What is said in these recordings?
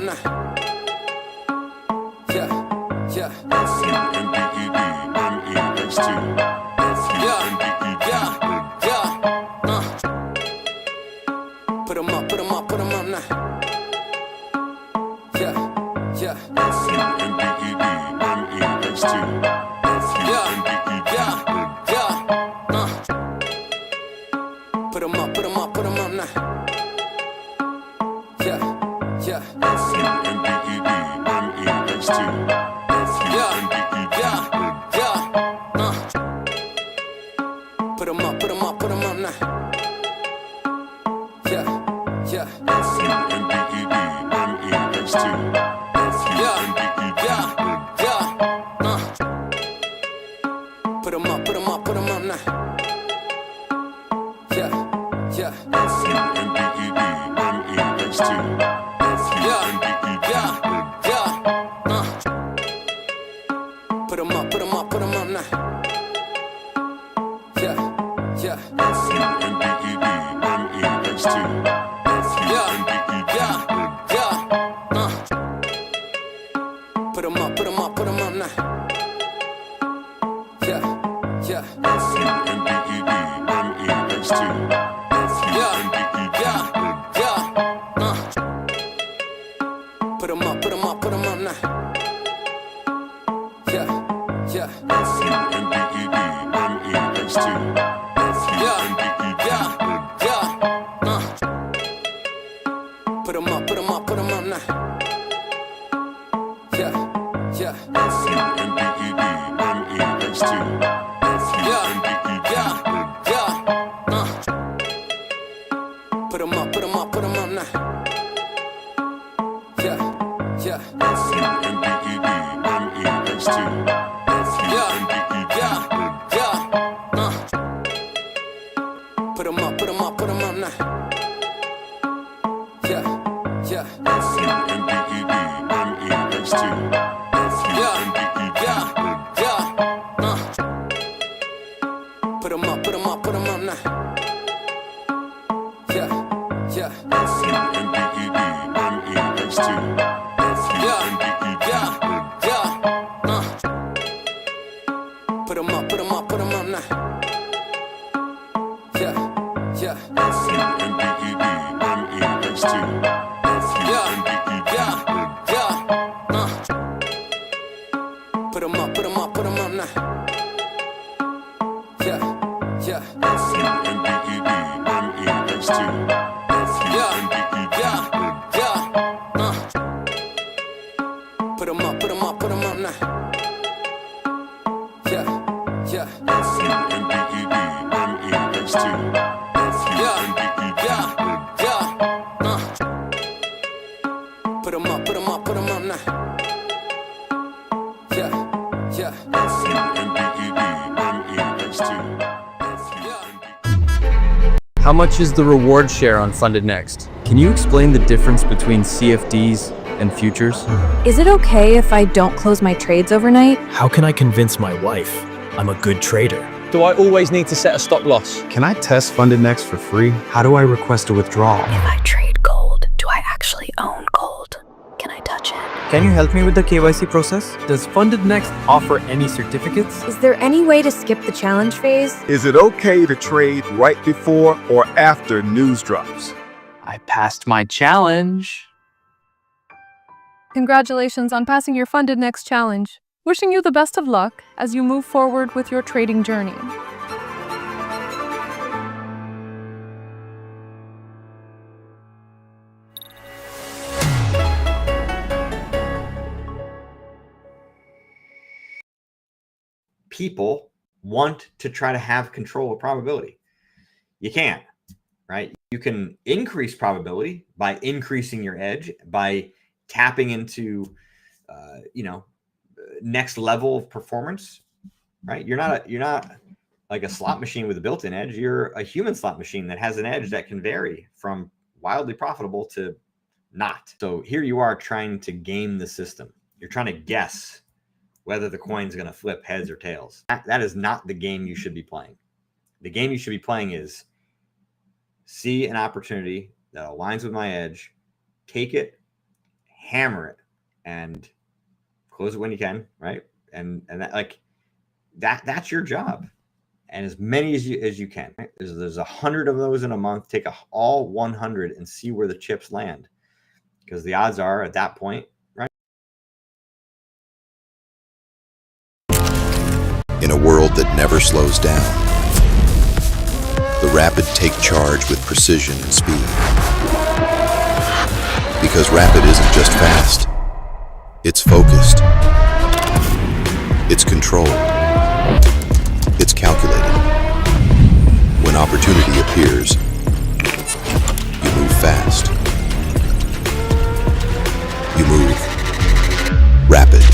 now. Yeah, yeah. Put 'em up, put 'em up, put 'em up now. Yeah, yeah. Put 'em up, put 'em up, put 'em up now. Yeah, yeah. Put 'em up, put 'em up, put 'em up now. Yeah, yeah. Put 'em up, put 'em up, put 'em up now. Yeah, yeah. Put 'em up, put 'em up, put 'em up now. Yeah, yeah. Put 'em up, put 'em up, put 'em up now. Yeah, yeah. Put 'em up, put 'em up, put 'em up now. Yeah, yeah. Put 'em up, put 'em up, put 'em up now. Yeah, yeah. Put 'em up, put 'em up, put 'em up now. Yeah, yeah. Put 'em up, put 'em up, put 'em up now. Yeah, yeah. Put 'em up, put 'em up, put 'em up now. Yeah, yeah. Put 'em up, put 'em up, put 'em up now. Yeah, yeah. Put 'em up, put 'em up, put 'em up now. Yeah, yeah. Put 'em up, put 'em up, put 'em up now. Yeah, yeah. Put 'em up, put 'em up, put 'em up now. Yeah, yeah. How much is the reward share on Funded Next? Can you explain the difference between CFDs and futures? Is it okay if I don't close my trades overnight? How can I convince my wife I'm a good trader? Do I always need to set a stop loss? Can I test Funded Next for free? How do I request a withdrawal? If I trade gold, do I actually own gold? Can I touch it? Can you help me with the KYC process? Does Funded Next offer any certificates? Is there any way to skip the challenge phase? Is it okay to trade right before or after news drops? I passed my challenge. Congratulations on passing your Funded Next challenge. Wishing you the best of luck as you move forward with your trading journey. People want to try to have control of probability. You can't, right? You can increase probability by increasing your edge, by tapping into, next level of performance, right? You're not like a slot machine with a built-in edge. You're a human slot machine that has an edge that can vary from wildly profitable to not. So here you are trying to game the system. You're trying to guess whether the coin's going to flip heads or tails. That is not the game you should be playing. The game you should be playing is see an opportunity that aligns with my edge, take it, hammer it and close it when you can, right? And that, like that's your job. And as many as you can. Right? There's 100 of those in a month. Take all 100 and see where the chips land, because the odds are at that point, right? In a world that never slows down, the Rapid take charge with precision and speed. Because Rapid isn't just fast, it's focused, it's controlled, it's calculated. When opportunity appears, you move fast. You move Rapid.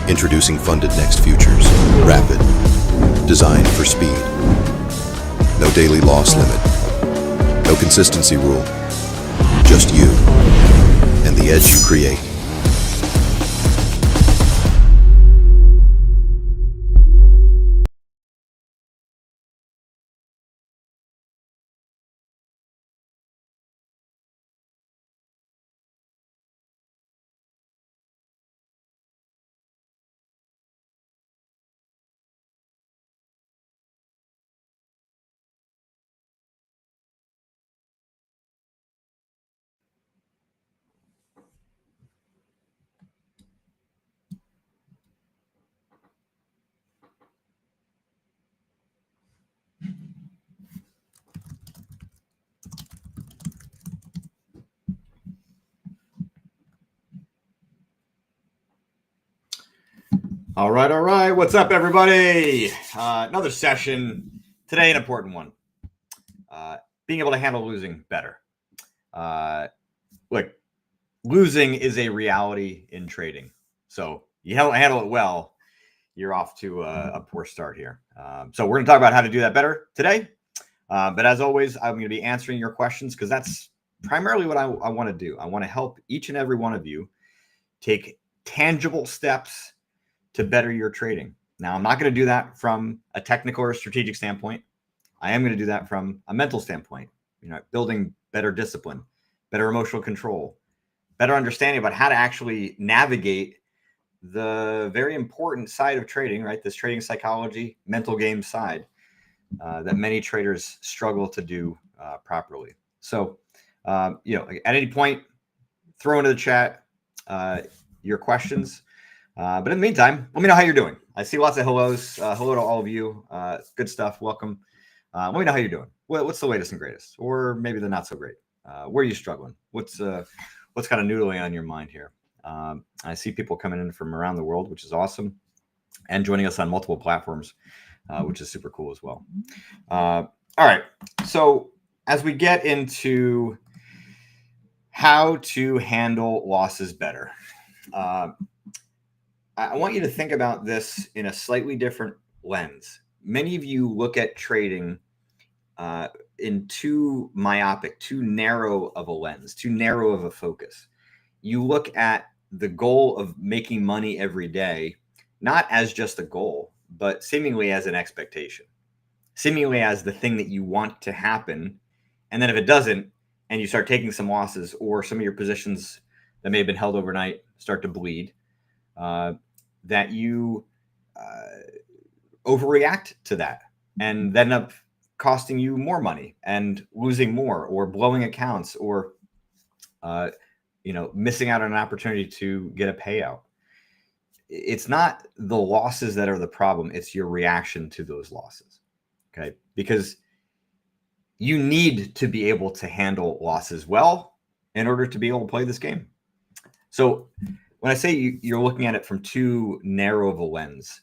Introducing Funded Next Futures. Rapid. Designed for speed. No daily loss limit. No consistency rule. Just you and the edge you create. All right. What's up, everybody? Another session today, an important one. Being able to handle losing better. Look, losing is a reality in trading. So you handle it well, you're off to a poor start here. So we're going to talk about how to do that better today. But as always, I'm going to be answering your questions because that's primarily what I want to do. I want to help each and every one of you take tangible steps to better your trading. Now, I'm not going to do that from a technical or strategic standpoint. I am going to do that from a mental standpoint, building better discipline, better emotional control, better understanding about how to actually navigate the very important side of trading, right? This trading psychology, mental game side that many traders struggle to do properly. So, at any point, throw into the chat your questions. But in the meantime, let me know how you're doing. I see lots of hellos. Hello to all of you. Good stuff. Welcome. Let me know how you're doing. What's the latest and greatest, or maybe the not so great? Where are you struggling? What's kind of noodling on your mind here? I see people coming in from around the world, which is awesome, and joining us on multiple platforms, which is super cool as well. All right. So as we get into how to handle losses better, I want you to think about this in a slightly different lens. Many of you look at trading in too myopic, too narrow of a lens, too narrow of a focus. You look at the goal of making money every day, not as just a goal, but seemingly as an expectation, seemingly as the thing that you want to happen. And then if it doesn't, and you start taking some losses, or some of your positions that may have been held overnight start to bleed, that you overreact to that and then end up costing you more money and losing more, or blowing accounts, or missing out on an opportunity to get a payout. It's not the losses that are the problem. It's your reaction to those losses. Okay. Because you need to be able to handle losses well in order to be able to play this game. So when I say you're looking at it from too narrow of a lens,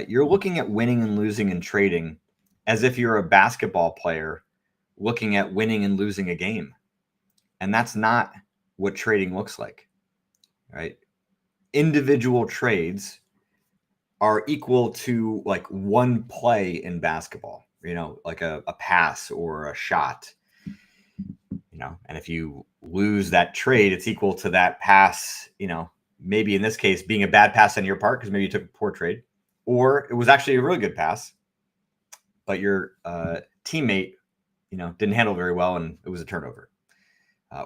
you're looking at winning and losing in trading as if you're a basketball player looking at winning and losing a game. And that's not what trading looks like, right? Individual trades are equal to like one play in basketball, like a pass or a shot, and if you lose that trade, it's equal to that pass, maybe in this case being a bad pass on your part because maybe you took a poor trade, or it was actually a really good pass, but your teammate, didn't handle very well and it was a turnover.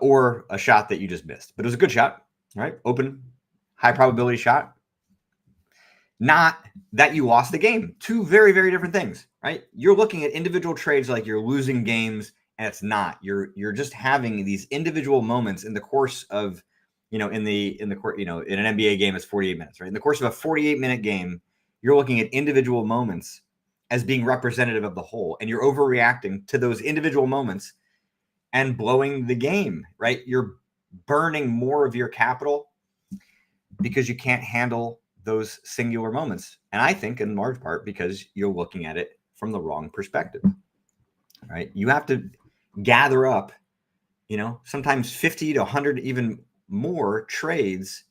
or a shot that you just missed. But it was a good shot, right? Open, high probability shot. Not that you lost the game. Two very, very different things, right? You're looking at individual trades like you're losing games, and it's not. You're just having these individual moments in the course of, in an NBA game, it's 48 minutes, right? In the course of a 48-minute game, you're looking at individual moments as being representative of the whole, and you're overreacting to those individual moments and blowing the game, right? You're burning more of your capital because you can't handle those singular moments. And I think in large part because you're looking at it from the wrong perspective, right? You have to gather up, sometimes 50 to 100, even more trades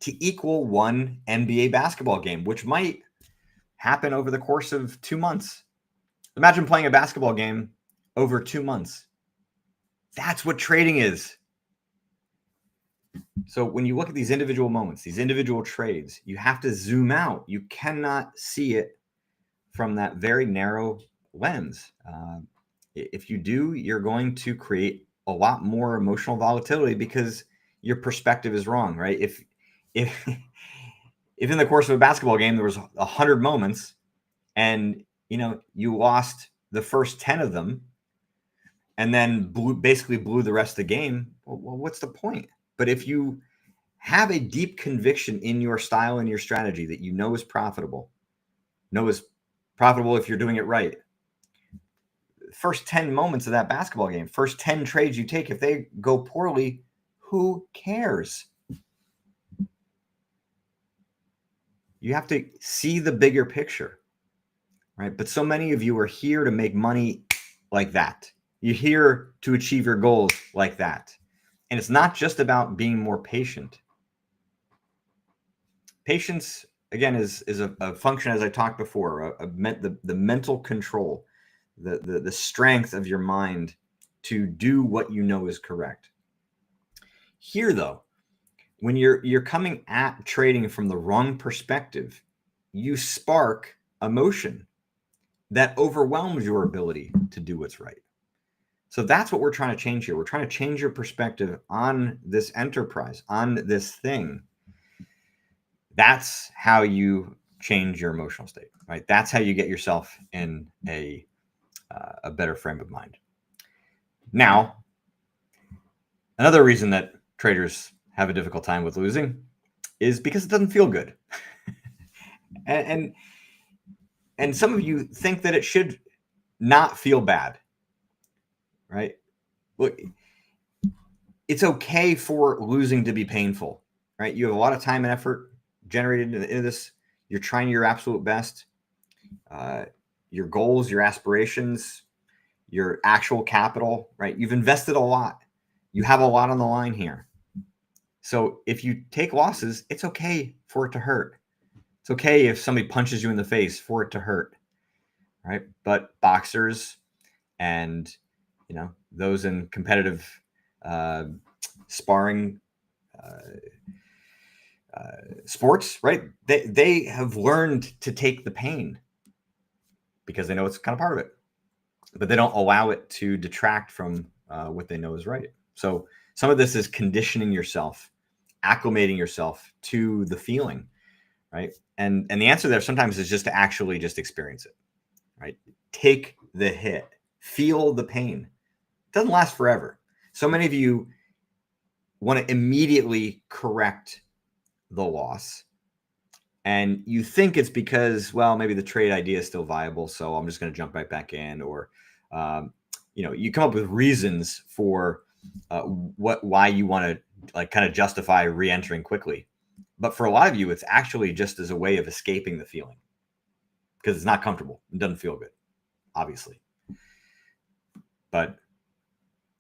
to equal one NBA basketball game, which might happen over the course of 2 months. Imagine playing a basketball game over 2 months. That's what trading is. So when you look at these individual moments, these individual trades, you have to zoom out. You cannot see it from that very narrow lens. If you do, you're going to create a lot more emotional volatility because your perspective is wrong, right? If in the course of a basketball game there was 100 moments and you lost the first 10 of them and then basically blew the rest of the game, well, what's the point? But if you have a deep conviction in your style and your strategy that is profitable, if you're doing it right, first 10 moments of that basketball game, first 10 trades you take, if they go poorly, who cares? You have to see the bigger picture, right? But so many of you are here to make money like that. You're here to achieve your goals like that. And it's not just about being more patient. Patience, again, is a function, as I talked before, the mental control, the strength of your mind to do what you know is correct. Here, though, when you're coming at trading from the wrong perspective, you spark emotion that overwhelms your ability to do what's right. So that's what we're trying to change here. We're trying to change your perspective on this enterprise, on this thing. That's how you change your emotional state, right? That's how you get yourself in a better frame of mind. Now, another reason that traders have a difficult time with losing is because it doesn't feel good. and some of you think that it should not feel bad. Right? Look, it's okay for losing to be painful, right? You have a lot of time and effort generated into this. You're trying your absolute best. Your goals, your aspirations, your actual capital, right? You've invested a lot. You have a lot on the line here. So if you take losses, it's okay for it to hurt. It's okay if somebody punches you in the face for it to hurt, right? But boxers and those in competitive sparring sports, right? They have learned to take the pain because they know it's kind of part of it, but they don't allow it to detract from what they know is right. So some of this is conditioning yourself, acclimating yourself to the feeling, right? And the answer there sometimes is just to actually just experience it, right? Take the hit, feel the pain. It doesn't last forever. So many of you want to immediately correct the loss. And you think it's because, well, maybe the trade idea is still viable, so I'm just going to jump right back in. Or, you come up with reasons for why you want to kind of justify re-entering quickly. But for a lot of you, it's actually just as a way of escaping the feeling because it's not comfortable. It doesn't feel good, obviously. But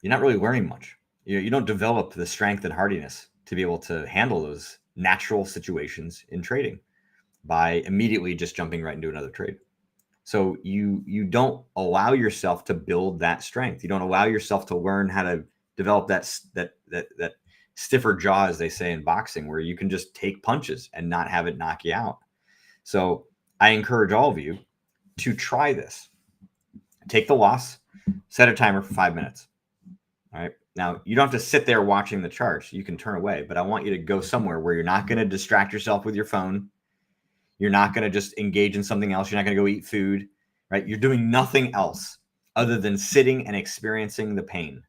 you're not really learning much. You don't develop the strength and hardiness to be able to handle those natural situations in trading by immediately just jumping right into another trade. So you don't allow yourself to build that strength. You don't allow yourself to learn how to develop that stiffer jaw, as they say in boxing, where you can just take punches and not have it knock you out. So I encourage all of you to try this. Take the loss, set a timer for 5 minutes. All right. Now, you don't have to sit there watching the charts. You can turn away, but I want you to go somewhere where you're not going to distract yourself with your phone. You're not going to just engage in something else. You're not going to go eat food, right? You're doing nothing else other than sitting and experiencing the pain.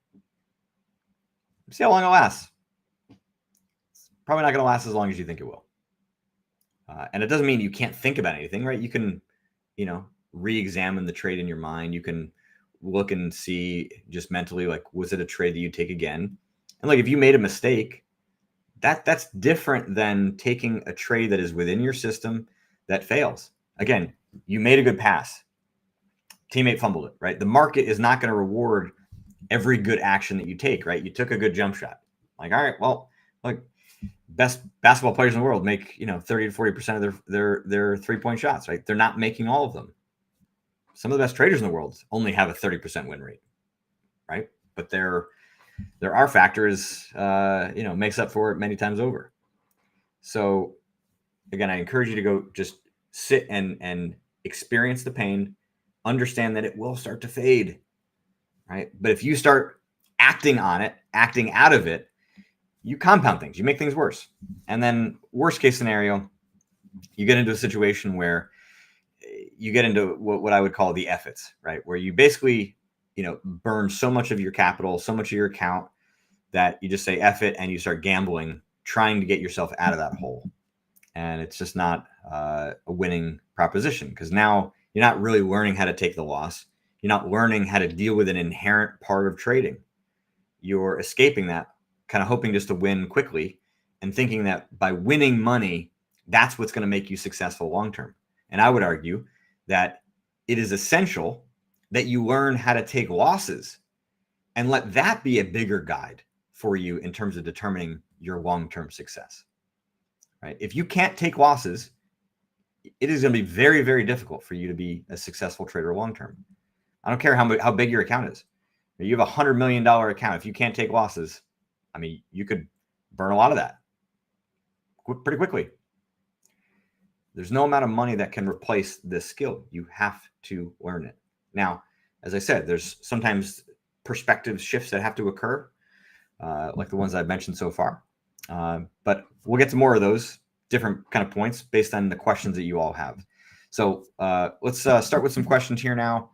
See how long it lasts. It's probably not going to last as long as you think it will. And it doesn't mean you can't think about anything, right? You can, re-examine the trade in your mind. You can look and see just mentally, like, was it a trade that you take again? And like, if you made a mistake, that's different than taking a trade that is within your system that fails. Again, you made a good pass. Teammate fumbled it, right? The market is not going to reward every good action that you take, right? You took a good jump shot. Like, all right, well, like, best basketball players in the world make 30 to 40% of their 3-point shots, right? They're not making all of them. Some of the best traders in the world only have a 30% win rate, right? But their R factor is makes up for it many times over. So again, I encourage you to go just sit and experience the pain, understand that it will start to fade, right? But if you start acting on it, acting out of it, you compound things, you make things worse. And then worst case scenario, you get into a situation where you get into what I would call the F-its, right? Where you basically, burn so much of your capital, so much of your account that you just say F it and you start gambling, trying to get yourself out of that hole. And it's just not a winning proposition, because now you're not really learning how to take the loss. You're not learning how to deal with an inherent part of trading. You're escaping that, kind of hoping just to win quickly and thinking that by winning money, that's what's going to make you successful long-term. And I would argue that it is essential that you learn how to take losses and let that be a bigger guide for you in terms of determining your long-term success, right? If you can't take losses, it is going to be very, very difficult for you to be a successful trader long-term. I don't care how big your account is. You have $100 million account. If you can't take losses, I mean, you could burn a lot of that pretty quickly. There's no amount of money that can replace this skill. You have to learn it. Now, as I said, there's sometimes perspective shifts that have to occur, like the ones I've mentioned so far. But we'll get to more of those different kind of points based on the questions that you all have. So let's start with some questions here now,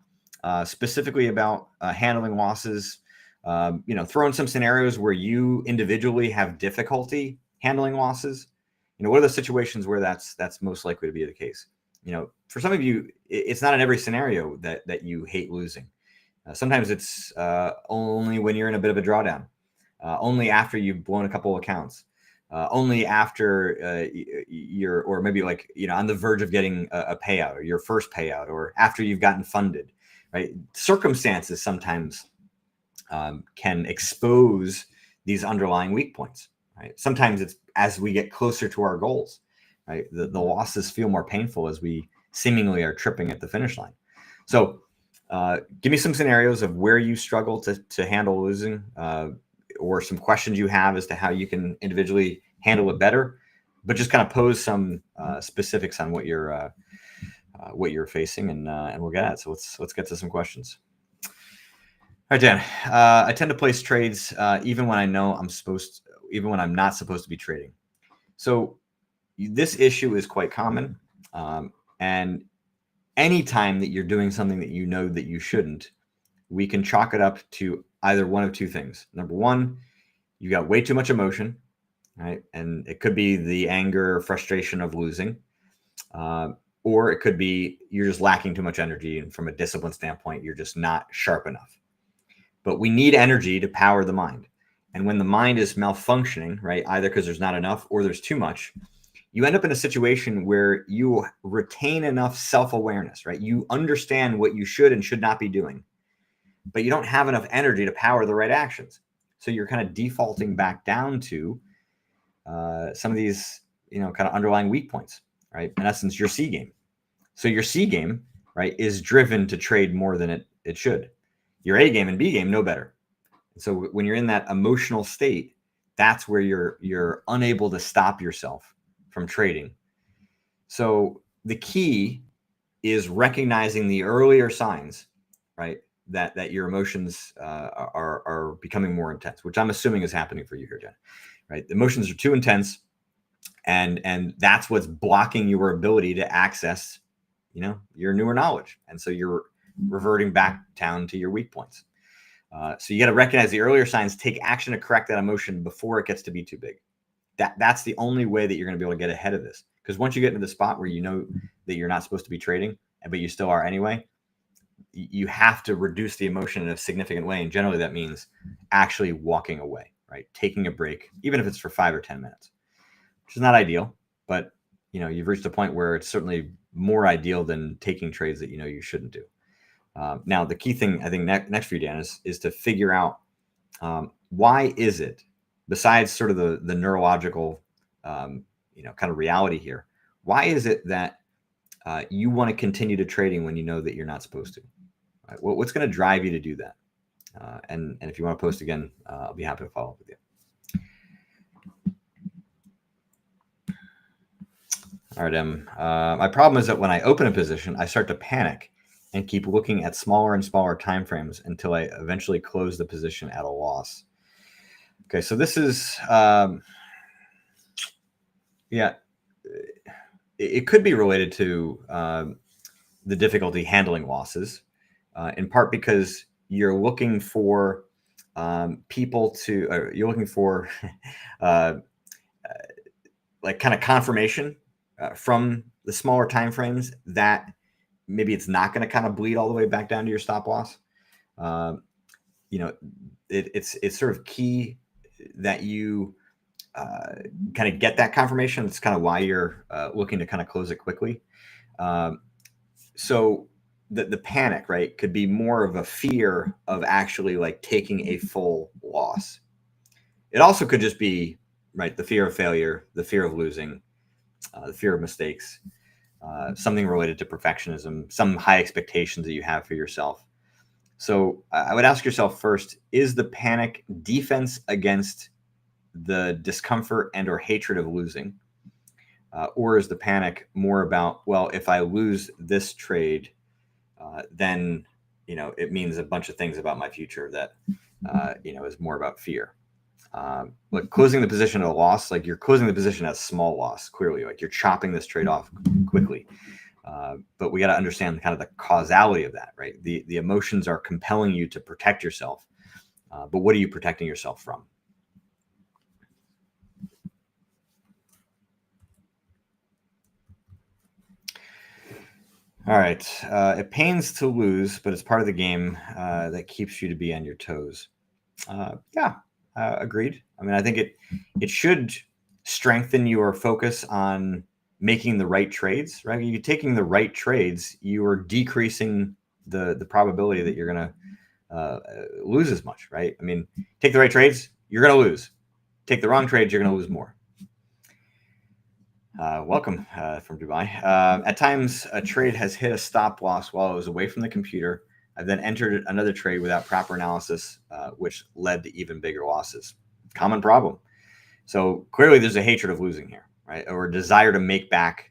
specifically about handling losses. Throw in some scenarios where you individually have difficulty handling losses. What are the situations where that's most likely to be the case? For some of you, it's not in every scenario that you hate losing. Sometimes it's only when you're in a bit of a drawdown, only after you've blown a couple of accounts, only after you're, or maybe like, on the verge of getting a payout, or your first payout, or after you've gotten funded, right? Circumstances sometimes can expose these underlying weak points, right? Sometimes it's as we get closer to our goals, right? The losses feel more painful as we seemingly are tripping at the finish line. So give me some scenarios of where you struggle to handle losing, or some questions you have as to how you can individually handle it better, but just kind of pose some specifics on what you're facing, and we'll get at it. So let's get to some questions. All right, Dan. I tend to place trades even when I know even when I'm not supposed to be trading. So this issue is quite common, and anytime that you're doing something that you know that you shouldn't, we can chalk it up to either one of two things. Number one, you got way too much emotion, right? And it could be the anger or frustration of losing, or it could be you're just lacking too much energy, and from a discipline standpoint, you're just not sharp enough. But we need energy to power the mind. And when the mind is malfunctioning, right, either because there's not enough or there's too much, you end up in a situation where you retain enough self-awareness, right? You understand what you should and should not be doing, but you don't have enough energy to power the right actions. So you're kind of defaulting back down to some of these, kind of underlying weak points, right? In essence, your C game. So your C game, right, is driven to trade more than it should. Your A game and B game know better. So when you're in that emotional state, that's where you're unable to stop yourself from trading. So the key is recognizing the earlier signs, right, that your emotions are becoming more intense, which I'm assuming is happening for you here, Jen. Right? The emotions are too intense, and that's what's blocking your ability to access, your newer knowledge, and so you're reverting back down to your weak points. So you got to recognize the earlier signs, take action to correct that emotion before it gets to be too big. That's the only way that you're going to be able to get ahead of this. Because once you get into the spot where you know that you're not supposed to be trading, but you still are anyway, you have to reduce the emotion in a significant way. And generally that means actually walking away, right? Taking a break, even if it's for 5 or 10 minutes, which is not ideal, but you've reached a point where it's certainly more ideal than taking trades that you shouldn't do. Now, the key thing I think next for you, Dan, is to figure out why is it, besides sort of the neurological, kind of reality here, why is it that you want to continue to trading when you know that you're not supposed to? Right? What's going to drive you to do that? And if you want to post again, I'll be happy to follow up with you. All right, Em. My problem is that when I open a position, I start to panic and keep looking at smaller and smaller time frames until I eventually close the position at a loss. Okay, so this is, it could be related to the difficulty handling losses, in part because you're looking for you're looking for like kind of confirmation from the smaller time frames that maybe it's not going to kind of bleed all the way back down to your stop loss. It's sort of key that you kind of get that confirmation. It's kind of why you're looking to kind of close it quickly. So the panic, right, could be more of a fear of actually like taking a full loss. It also could just be, right, the fear of failure, the fear of losing, the fear of mistakes, something related to perfectionism, some high expectations that you have for yourself. So I would ask yourself first, is the panic defense against the discomfort and or hatred of losing? Or is the panic more about, well, if I lose this trade, then, it means a bunch of things about my future that, is more about fear. But closing the position at a loss, like you're closing the position at a small loss, clearly, like you're chopping this trade off quickly. But we got to understand kind of the causality of that, right? The emotions are compelling you to protect yourself. But what are you protecting yourself from? All right. It pains to lose, but it's part of the game that keeps you to be on your toes. Agreed. I mean, I think it should strengthen your focus on making the right trades, right? You're taking the right trades, you are decreasing the probability that you're going to lose as much, right? I mean, take the right trades, you're going to lose. Take the wrong trades, you're going to lose more. Welcome from Dubai. At times, a trade has hit a stop loss while I was away from the computer. I've then entered another trade without proper analysis, which led to even bigger losses. Common problem. So clearly there's a hatred of losing here, right? Or a desire to make back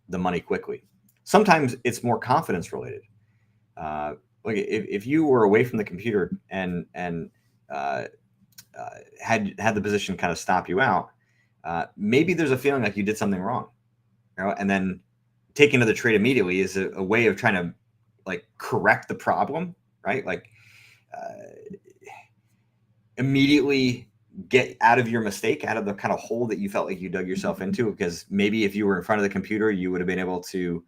the money quickly. Sometimes it's more confidence related. Like if you were away from the computer and had the position kind of stop you out, maybe there's a feeling like you did something wrong, and then taking another trade immediately is a way of trying to like correct the problem, right? Like immediately get out of your mistake, out of the kind of hole that you felt like you dug yourself into, because maybe if you were in front of the computer, you would have been able to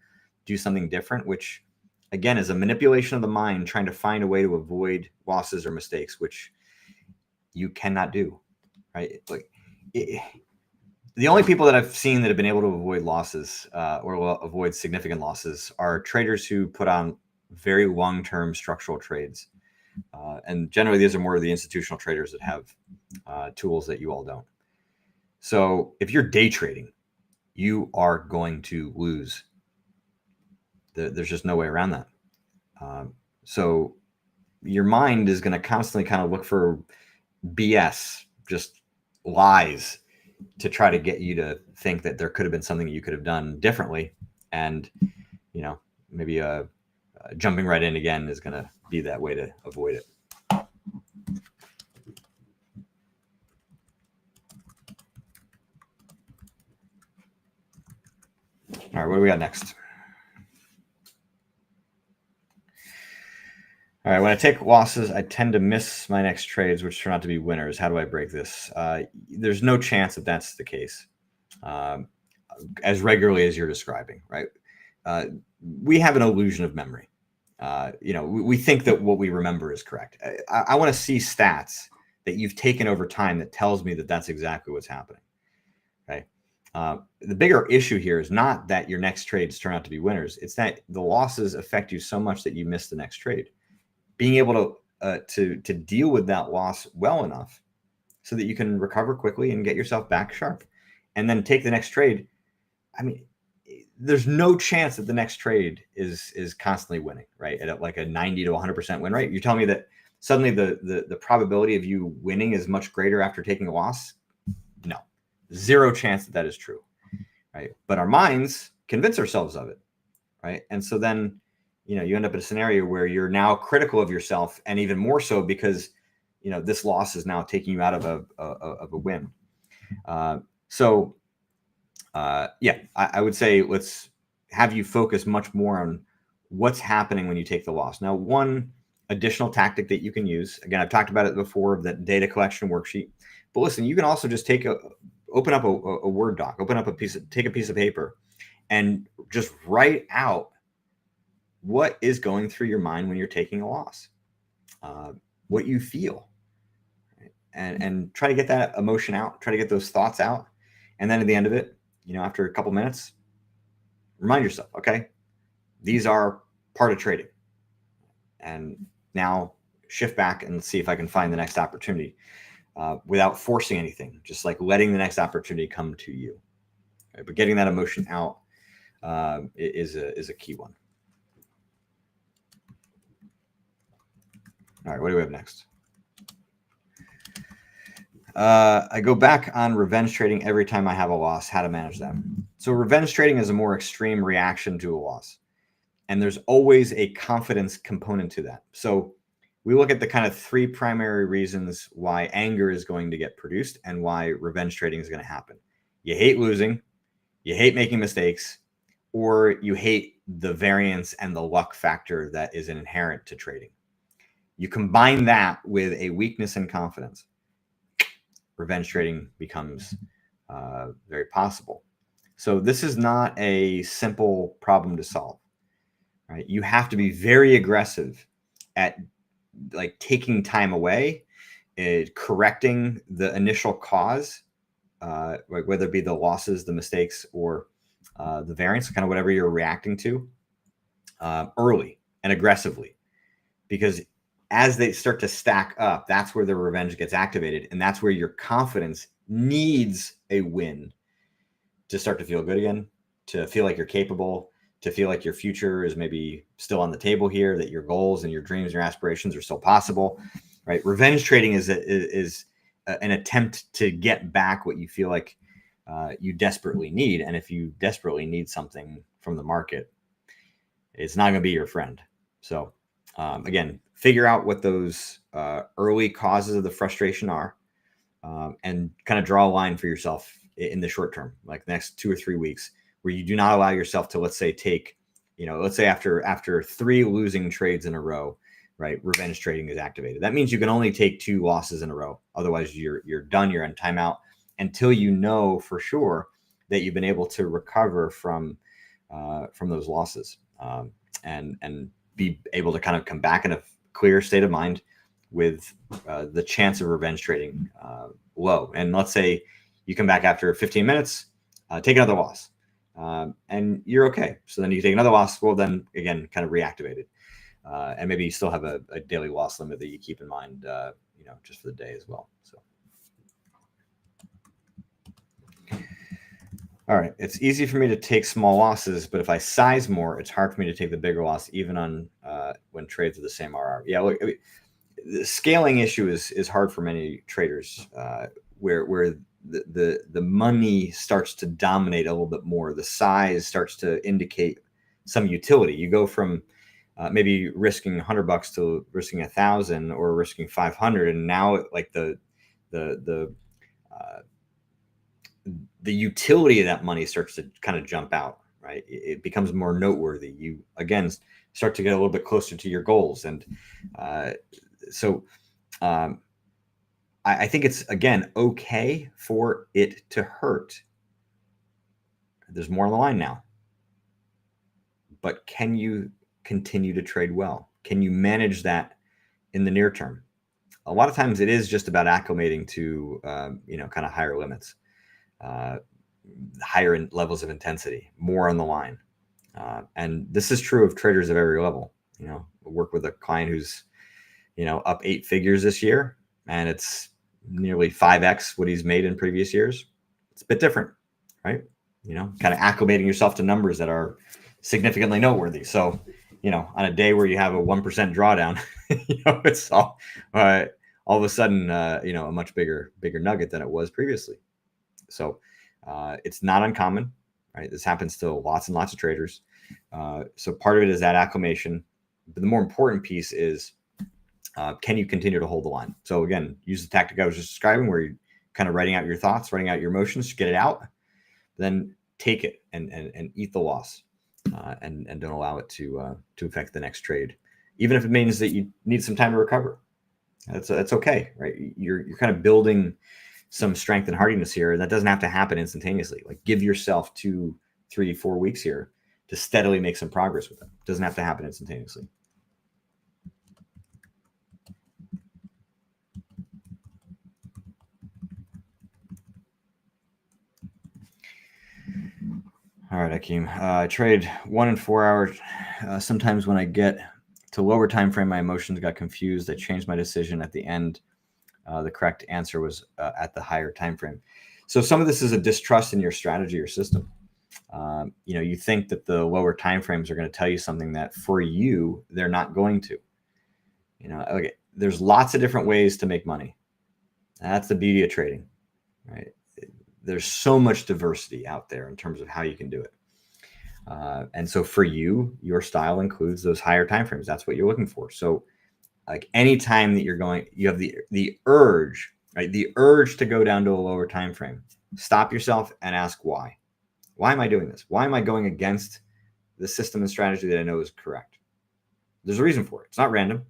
do something different, which again is a manipulation of the mind trying to find a way to avoid losses or mistakes, which you cannot do, right? Like the only people that I've seen that have been able to avoid losses or avoid significant losses are traders who put on very long-term structural trades. And generally, these are more of the institutional traders that have tools that you all don't. So if you're day trading, you are going to lose. There's just no way around that. So your mind is going to constantly kind of look for BS, just lies, to try to get you to think that there could have been something you could have done differently, and maybe jumping right in again is going to be that way to avoid it. All right, what do we got next? All right, when I take losses, I tend to miss my next trades, which turn out to be winners. How do I break this? There's no chance that that's the case as regularly as you're describing, right? We have an illusion of memory. We think that what we remember is correct. I want to see stats that you've taken over time that tells me that that's exactly what's happening, right? The bigger issue here is not that your next trades turn out to be winners. It's that the losses affect you so much that you miss the next trade. Being able to deal with that loss well enough so that you can recover quickly and get yourself back sharp and then take the next trade. I mean, there's no chance that the next trade is constantly winning, right? At like a 90 to 100% win rate. You're telling me that suddenly the probability of you winning is much greater after taking a loss? No, zero chance that is true, right? But our minds convince ourselves of it, right? And so then, you end up in a scenario where you're now critical of yourself, and even more so because, this loss is now taking you out of a win. I would say let's have you focus much more on what's happening when you take the loss. Now, one additional tactic that you can use, again, I've talked about it before, that data collection worksheet. But listen, you can also just open up a Word doc, take a piece of paper, and just write out what is going through your mind when you're taking a loss, what you feel, right? And try to get that emotion out, try to get those thoughts out. And then at the end of it, after a couple minutes, remind yourself, okay, these are part of trading. And now shift back and see if I can find the next opportunity without forcing anything, just like letting the next opportunity come to you. Right? But getting that emotion out is a key one. All right, what do we have next? I go back on revenge trading every time I have a loss. How to manage that? So revenge trading is a more extreme reaction to a loss. And there's always a confidence component to that. So we look at the kind of three primary reasons why anger is going to get produced and why revenge trading is going to happen. You hate losing, you hate making mistakes, or you hate the variance and the luck factor that is inherent to trading. You combine that with a weakness in confidence, revenge trading becomes very possible. So this is not a simple problem to solve, right? You have to be very aggressive at like taking time away, correcting the initial cause, like whether it be the losses, the mistakes, or the variance, kind of whatever you're reacting to, early and aggressively, because as they start to stack up, that's where the revenge gets activated. And that's where your confidence needs a win to start to feel good again, to feel like you're capable, to feel like your future is maybe still on the table here, that your goals and your dreams and your aspirations are still possible, right? Revenge trading is an attempt to get back what you feel like you desperately need. And if you desperately need something from the market, it's not going to be your friend. So again, figure out what those early causes of the frustration are, and kind of draw a line for yourself in the short term, like the next 2 or 3 weeks, where you do not allow yourself to, let's say, take, let's say after 3 losing trades in a row, right, revenge trading is activated. That means you can only take 2 losses in a row. Otherwise, you're done. You're in timeout until you know for sure that you've been able to recover from those losses, and be able to kind of come back in a clear state of mind with the chance of revenge trading low. And let's say you come back after 15 minutes, take another loss, and you're okay. So then you take another loss. Well, then again, kind of reactivate it. And maybe you still have a daily loss limit that you keep in mind, just for the day as well. So. All right. It's easy for me to take small losses, but if I size more, it's hard for me to take the bigger loss, even on when trades are the same RR. Yeah, look, the scaling issue is hard for many traders, where the money starts to dominate a little bit more. The size starts to indicate some utility. You go from maybe risking $100 to risking 1,000 or risking 500, and now like the utility of that money starts to kind of jump out, right? It becomes more noteworthy. You again start to get a little bit closer to your goals, and so I think it's again okay for it to hurt. There's more on the line now, but can you continue to trade well? Can you manage that in the near term? A lot of times it is just about acclimating to kind of higher limits, higher levels of intensity, more on the line. And this is true of traders of every level. I work with a client who's up 8 figures this year, and it's nearly 5x what he's made in previous years. It's a bit different, right? Kind of acclimating yourself to numbers that are significantly noteworthy. So, on a day where you have a 1% drawdown, it's all of a sudden, a much bigger nugget than it was previously. So it's not uncommon, right? This happens to lots and lots of traders. So part of it is that acclimation, but the more important piece is, can you continue to hold the line? So again, use the tactic I was just describing, where you're kind of writing out your thoughts, writing out your emotions, get it out, then take it and eat the loss, and don't allow it to affect the next trade, even if it means that you need some time to recover. That's okay, right? You're kind of building some strength and hardiness here. That doesn't have to happen instantaneously. Like, give yourself 2, 3, 4 weeks here to steadily make some progress with it. It doesn't have to happen instantaneously. All right, Akeem. I trade 1 and 4 hours. Sometimes when I get to lower time frame, my emotions got confused. I changed my decision at the end. The correct answer was at the higher time frame. So some of this is a distrust in your strategy or system. You think that the lower time frames are going to tell you something that for you they're not going to. Okay, there's lots of different ways to make money. That's the beauty of trading, right? There's so much diversity out there in terms of how you can do it. And so for you, your style includes those higher time frames. That's what you're looking for. So like anytime that you have the urge, right? The urge to go down to a lower time frame. Stop yourself and ask why. Why am I doing this? Why am I going against the system and strategy that I know is correct? There's a reason for it. It's not random,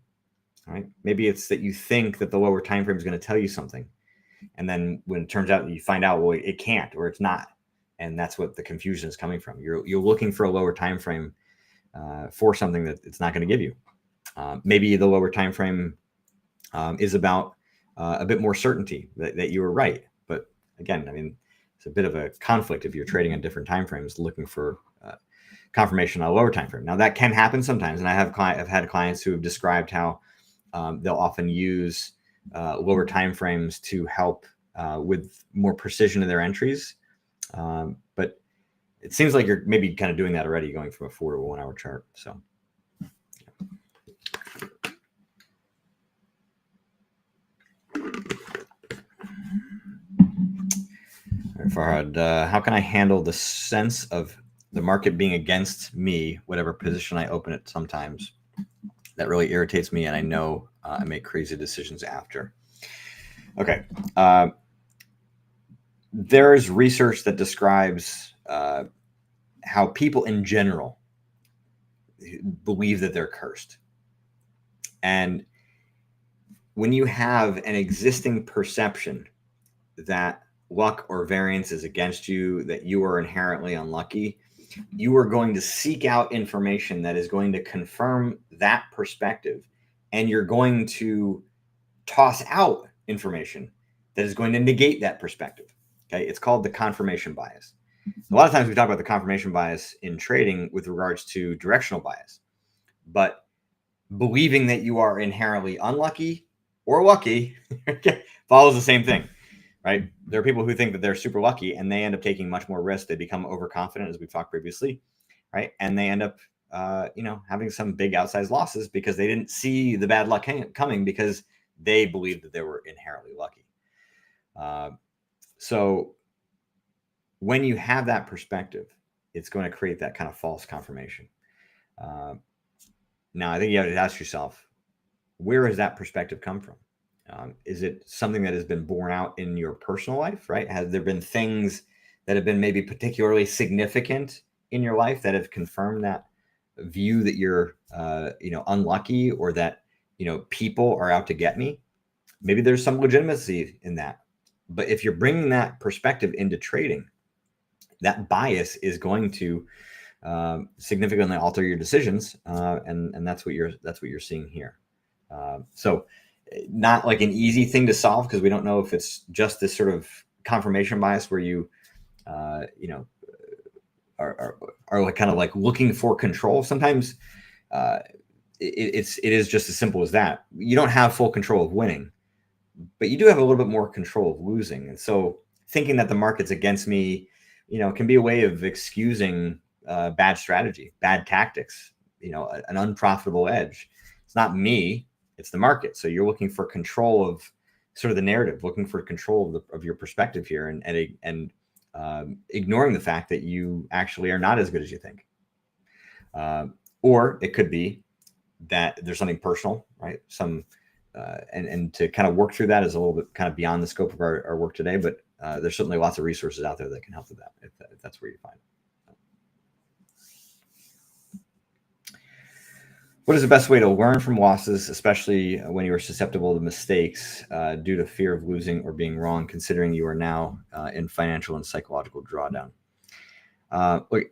right? Maybe it's that you think that the lower time frame is going to tell you something. And then when it turns out, you find out, well, it can't, or it's not. And that's what the confusion is coming from. You're looking for a lower time frame for something that it's not going to give you. Maybe the lower time frame is about a bit more certainty that you were right. But again, I mean, it's a bit of a conflict if you're trading on different time frames, looking for confirmation on a lower time frame. Now that can happen sometimes, and I've had clients who have described how they'll often use lower time frames to help with more precision in their entries. But it seems like you're maybe kind of doing that already, going from a 4 to a 1 hour chart. So. Farhad, how can I handle the sense of the market being against me, whatever position I open it sometimes? That really irritates me, and I know I make crazy decisions after. Okay. There's research that describes how people in general believe that they're cursed. And when you have an existing perception that luck or variance is against you, that you are inherently unlucky, you are going to seek out information that is going to confirm that perspective, and you're going to toss out information that is going to negate that perspective. Okay, it's called the confirmation bias. A lot of times we talk about the confirmation bias in trading with regards to directional bias, but believing that you are inherently unlucky or lucky follows the same thing. Right? There are people who think that they're super lucky, and they end up taking much more risk. They become overconfident, as we've talked previously, right? And they end up, having some big outsized losses because they didn't see the bad luck coming, because they believed that they were inherently lucky. So when you have that perspective, it's going to create that kind of false confirmation. Now, I think you have to ask yourself, where has that perspective come from? Is it something that has been borne out in your personal life, right? Has there been things that have been maybe particularly significant in your life that have confirmed that view that you're, unlucky, or that, people are out to get me? Maybe there's some legitimacy in that. But if you're bringing that perspective into trading, that bias is going to significantly alter your decisions, and that's what you're seeing here. So, not like an easy thing to solve, because we don't know if it's just this sort of confirmation bias where you, are like kind of like looking for control. Sometimes it is just as simple as that. You don't have full control of winning, but you do have a little bit more control of losing. And so thinking that the market's against me, can be a way of excusing bad strategy, bad tactics, an unprofitable edge. It's not me, it's the market. So you're looking for control of sort of the narrative, looking for control of your perspective here, and ignoring the fact that you actually are not as good as you think. Or it could be that there's something personal, right? And to kind of work through that is a little bit kind of beyond the scope of our work today, but there's certainly lots of resources out there that can help with that, if that's where you find it. What is the best way to learn from losses, especially when you are susceptible to mistakes due to fear of losing or being wrong, considering you are now in financial and psychological drawdown? Look,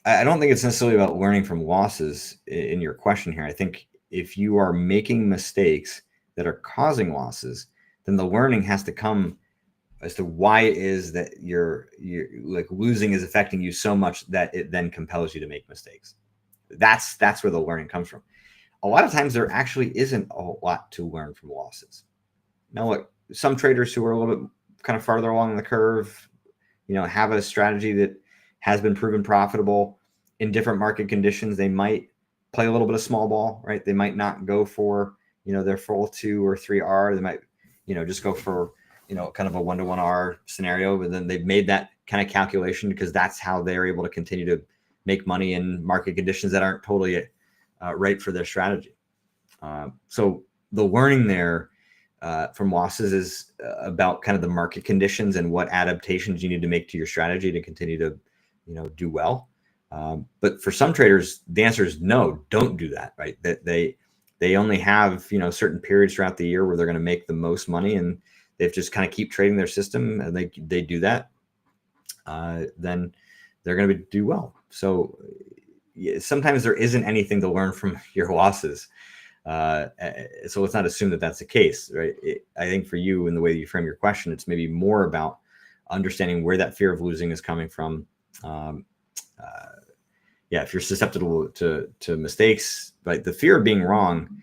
I don't think it's necessarily about learning from losses in your question here. I think if you are making mistakes that are causing losses, then the learning has to come as to why it is that you're like losing is affecting you so much that it then compels you to make mistakes. That's where the learning comes from. A lot of times there actually isn't a lot to learn from losses. Now, look, some traders who are a little bit kind of farther along the curve, have a strategy that has been proven profitable in different market conditions. They might play a little bit of small ball, right? They might not go for, their full 2 or 3 R. They might, just go for, kind of a 1-to-1 R scenario, but then they've made that kind of calculation because that's how they're able to continue to make money in market conditions that aren't totally right for their strategy. So the learning there from losses is about kind of the market conditions and what adaptations you need to make to your strategy to continue to, do well. But for some traders, the answer is no, don't do that, right? That they only have, certain periods throughout the year where they're going to make the most money, and they just kind of keep trading their system, and they do that, then they're going to do well. So sometimes there isn't anything to learn from your losses. So let's not assume that that's the case, right? I think for you, in the way you frame your question, it's maybe more about understanding where that fear of losing is coming from. If you're susceptible to mistakes, right, the fear of being wrong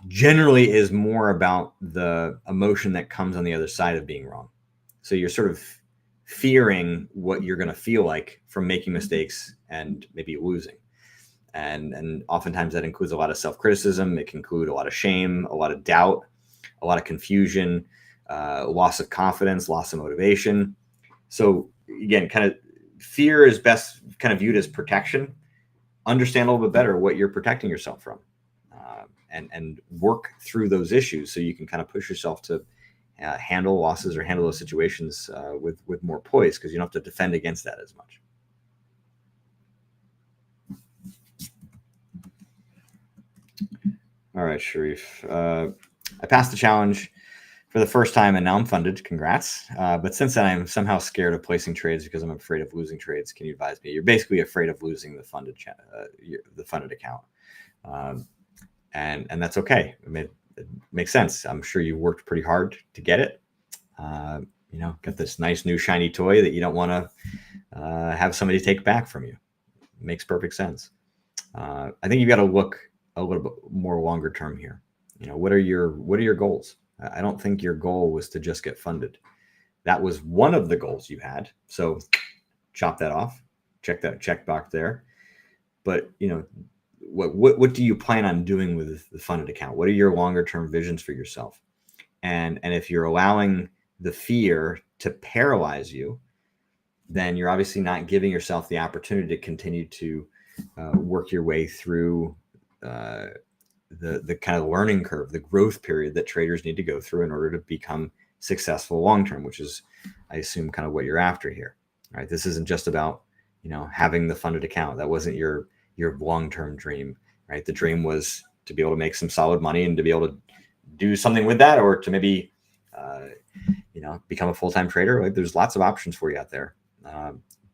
generally is more about the emotion that comes on the other side of being wrong. So you're sort of fearing what you're going to feel like from making mistakes and maybe losing. And oftentimes that includes a lot of self-criticism. It can include a lot of shame, a lot of doubt, a lot of confusion, loss of confidence, loss of motivation. So again, kind of fear is best kind of viewed as protection. Understand a little bit better what you're protecting yourself from, and work through those issues so you can kind of push yourself to handle losses or handle those situations with more poise, because you don't have to defend against that as much. All right, Sharif. I passed the challenge for the first time and now I'm funded. Congrats. But since then, I'm somehow scared of placing trades because I'm afraid of losing trades. Can you advise me? You're basically afraid of losing the funded account. And that's okay. It makes sense. I'm sure you worked pretty hard to get it. Got this nice new shiny toy that you don't want to have somebody take back from you. It makes perfect sense. I think you've got to look a little bit more longer term here. What are your goals? I don't think your goal was to just get funded. That was one of the goals you had. So chop that off, check that checkbox there. But what do you plan on doing with the funded account? What are your longer term visions for yourself? And if you're allowing the fear to paralyze you, then you're obviously not giving yourself the opportunity to continue to work your way through the kind of learning curve, the growth period that traders need to go through in order to become successful long term, which is, I assume, kind of what you're after here. Right? This isn't just about having the funded account. That wasn't your long term dream. Right? The dream was to be able to make some solid money and to be able to do something with that, or to maybe become a full-time trader. Like, there's lots of options for you out there.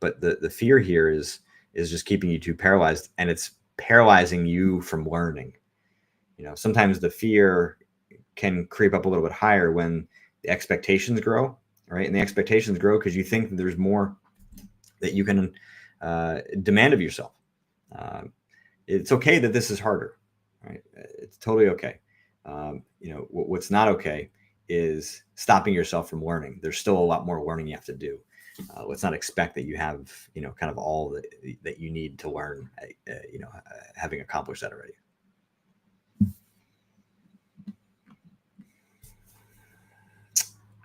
But the fear here is just keeping you too paralyzed, and it's paralyzing you from learning. Sometimes the fear can creep up a little bit higher when the expectations grow, right? And the expectations grow because you think that there's more that you can demand of yourself. It's okay that this is harder, right? It's totally okay. What's not okay is stopping yourself from learning. There's still a lot more learning you have to do. Let's not expect that you have, kind of all that you need to learn, having accomplished that already.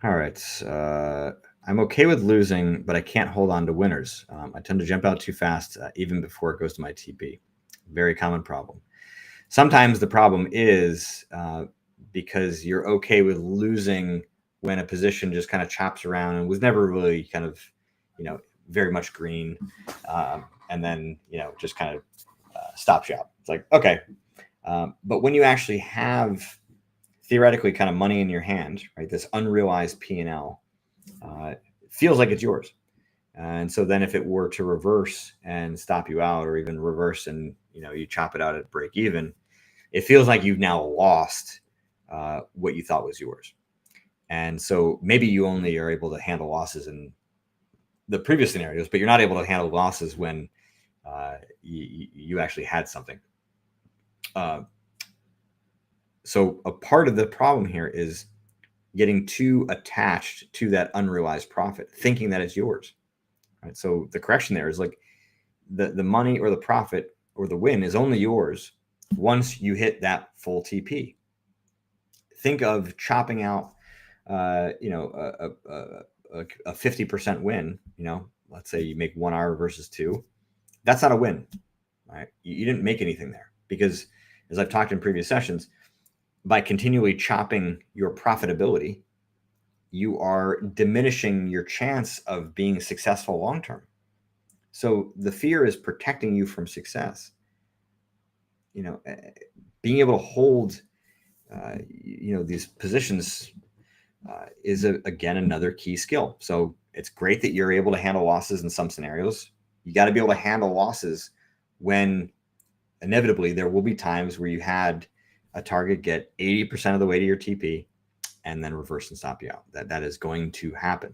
All right. I'm okay with losing, but I can't hold on to winners. I tend to jump out too fast, even before it goes to my TP. Very common problem. Sometimes the problem is because you're okay with losing when a position just kind of chops around and was never really kind of, very much green, and then, just kind of stops you out. It's like, okay. But when you actually have theoretically kind of money in your hand, right, this unrealized P&L, feels like it's yours. And so then if it were to reverse and stop you out, or even reverse and, you chop it out at break even, it feels like you've now lost what you thought was yours. And so maybe you only are able to handle losses in the previous scenarios, but you're not able to handle losses when you actually had something. So a part of the problem here is getting too attached to that unrealized profit, thinking that it's yours. Right? So the correction there is like the money or the profit or the win is only yours once you hit that full TP. Think of chopping out, a 50% win. Let's say you make 1 hour versus 2. That's not a win, right? You didn't make anything there, because, as I've talked in previous sessions, by continually chopping your profitability, you are diminishing your chance of being successful long term. So the fear is protecting you from success. Being able to hold, these positions is again another key skill. So it's great that you're able to handle losses in some scenarios. You got to be able to handle losses when inevitably there will be times where you had a target get 80% of the way to your TP and then reverse and stop you out. That is going to happen.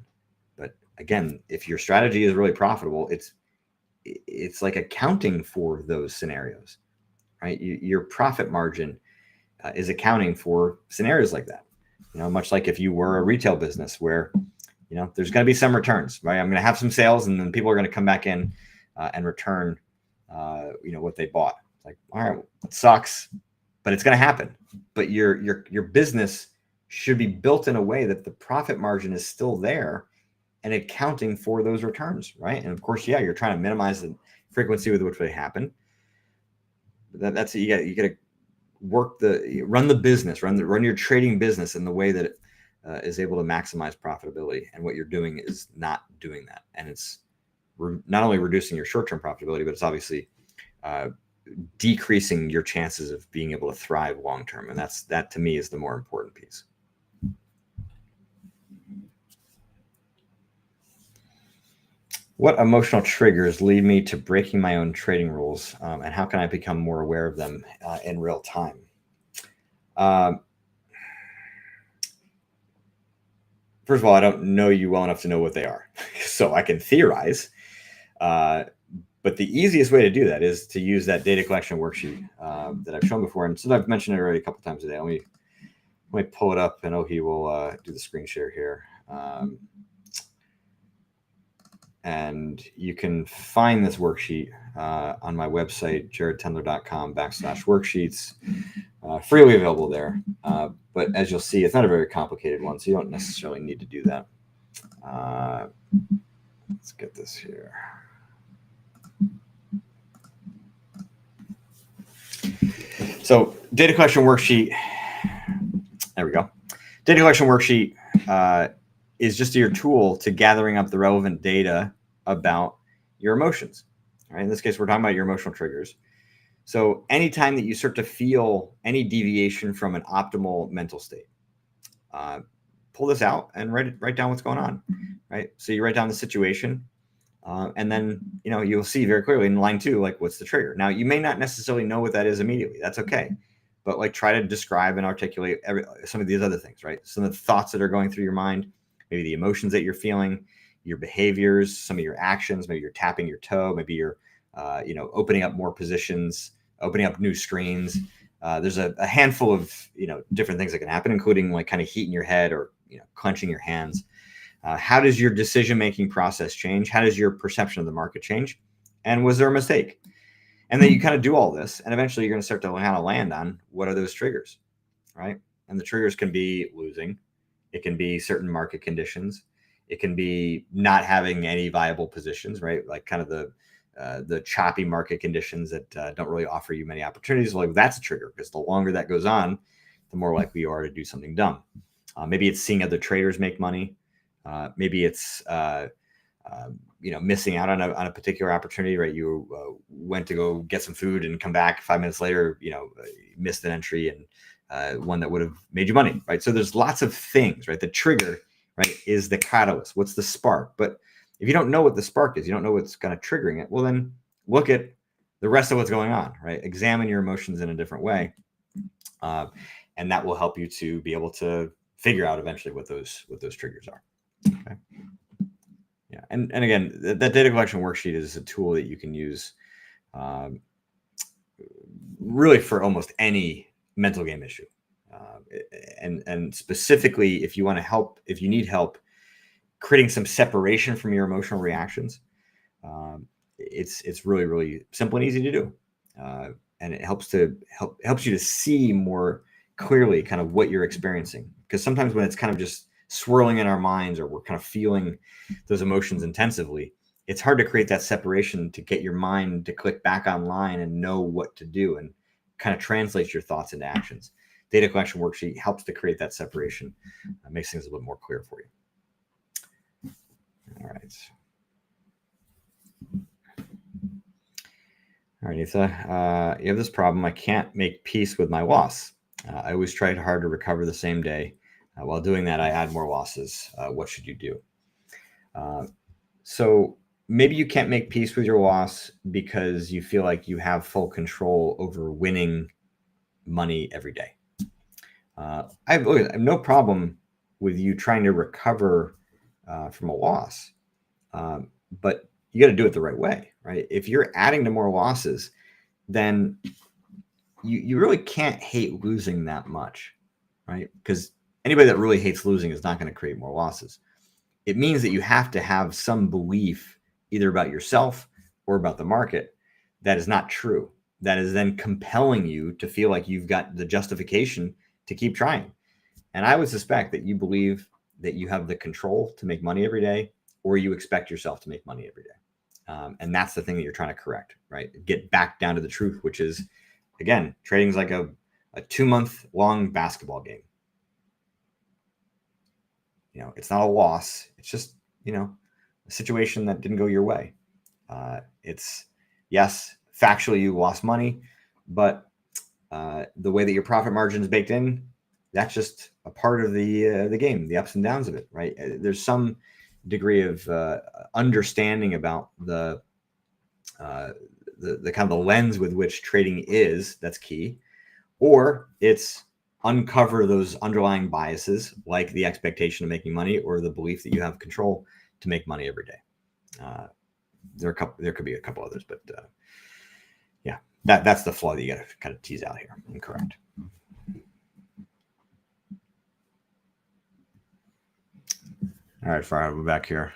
But again, if your strategy is really profitable, it's like accounting for those scenarios, right? Your profit margin is accounting for scenarios like that. Much like if you were a retail business where, there's going to be some returns, right? I'm going to have some sales, and then people are going to come back in and return, what they bought. It's like, all right, it sucks, but it's going to happen. But your business should be built in a way that the profit margin is still there and accounting for those returns, right? And of course, you're trying to minimize the frequency with which they happen. But that's you got to run the business, run your trading business in the way that it is able to maximize profitability. And what you're doing is not doing that. And it's not only reducing your short-term profitability, but it's obviously decreasing your chances of being able to thrive long-term. And that to me is the more important piece. What emotional triggers lead me to breaking my own trading rules, and how can I become more aware of them in real time? First of all, I don't know you well enough to know what they are, so I can theorize. But the easiest way to do that is to use that data collection worksheet that I've shown before. And since I've mentioned it already a couple times today, let me pull it up, and he will do the screen share here. And you can find this worksheet on my website, jaredtendler.com/worksheets, freely available there. But as you'll see, it's not a very complicated one, so you don't necessarily need to do that. Let's get this here. So data collection worksheet. There we go. Data collection worksheet is just your tool to gathering up the relevant data about your emotions. Right? In this case, we're talking about your emotional triggers. So anytime that you start to feel any deviation from an optimal mental state, pull this out and write down what's going on. Right? So you write down the situation, and then you'll see very clearly in line 2, like, what's the trigger. Now, you may not necessarily know what that is immediately. That's okay. But like, try to describe and articulate some of these other things, right? Some of the thoughts that are going through your mind, maybe the emotions that you're feeling, your behaviors, some of your actions. Maybe you're tapping your toe. Maybe you're, opening up more positions, opening up new screens. There's a handful of, different things that can happen, including like kind of heat in your head or, clenching your hands. How does your decision-making process change? How does your perception of the market change? And was there a mistake? And then you kind of do all this, and eventually you're going to start to kind of land on what are those triggers, right? And the triggers can be losing. It can be certain market conditions. It can be not having any viable positions, right? Like kind of the choppy market conditions that don't really offer you many opportunities. Like, that's a trigger, because the longer that goes on, the more likely you are to do something dumb. Maybe it's seeing other traders make money. Maybe it's missing out on a particular opportunity, right? You went to go get some food and come back 5 minutes later, missed an entry and one that would have made you money, right? So there's lots of things, right? The trigger, right, is the catalyst. What's the spark? But if you don't know what the spark is, you don't know what's kind of triggering it, well, then look at the rest of what's going on, right? Examine your emotions in a different way. And that will help you to be able to figure out eventually what those triggers are. Okay. Yeah. And again, that data collection worksheet is a tool that you can use really for almost any mental game issue. And specifically, if you want to help, if you need help creating some separation from your emotional reactions, it's really, really simple and easy to do. And it helps you to see more clearly kind of what you're experiencing. Because sometimes when it's kind of just swirling in our minds, or we're kind of feeling those emotions intensively, it's hard to create that separation to get your mind to click back online and know what to do and kind of translate your thoughts into actions. Data collection worksheet helps to create that separation. Makes things a little more clear for you. All right. All right, Nitha, you have this problem. I can't make peace with my loss. I always tried hard to recover the same day. While doing that, I add more losses. What should you do? So maybe you can't make peace with your loss because you feel like you have full control over winning money every day. I have no problem with you trying to recover from a loss, but you got to do it the right way, right? If you're adding to more losses, then you really can't hate losing that much, right? Because anybody that really hates losing is not going to create more losses. It means that you have to have some belief either about yourself or about the market that is not true. That is then compelling you to feel like you've got the justification to keep trying. And I would suspect that you believe that you have the control to make money every day, or you expect yourself to make money every day. And that's the thing that you're trying to correct, right? Get back down to the truth, which is, again, trading is like a 2-month-long basketball game. It's not a loss. It's just, a situation that didn't go your way. It's, yes, factually you lost money, but the way that your profit margin is baked in, that's just a part of the game, the ups and downs of it, right? There's some degree of understanding about the kind of the lens with which trading is, that's key. Or it's uncover those underlying biases, like the expectation of making money or the belief that you have control to make money every day. There could be a couple others, but yeah, that's the flaw that you got to kind of tease out here. Incorrect. All right, Farhad, we're back here.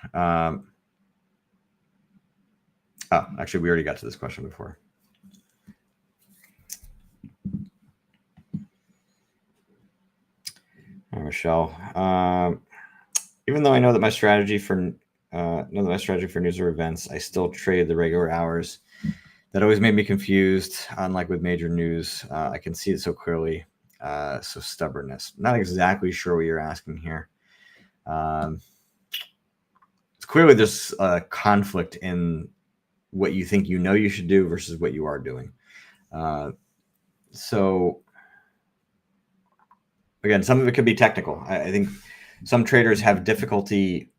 Actually, we already got to this question before. All right, Michelle. Even though I know that my strategy for news or events, I still trade the regular hours that always made me confused. Unlike with major news, I can see it so clearly. So stubbornness. Not exactly sure what you're asking here. It's clearly there's a conflict in what you think you should do versus what you are doing. So again, some of it could be technical. I think some traders have difficulty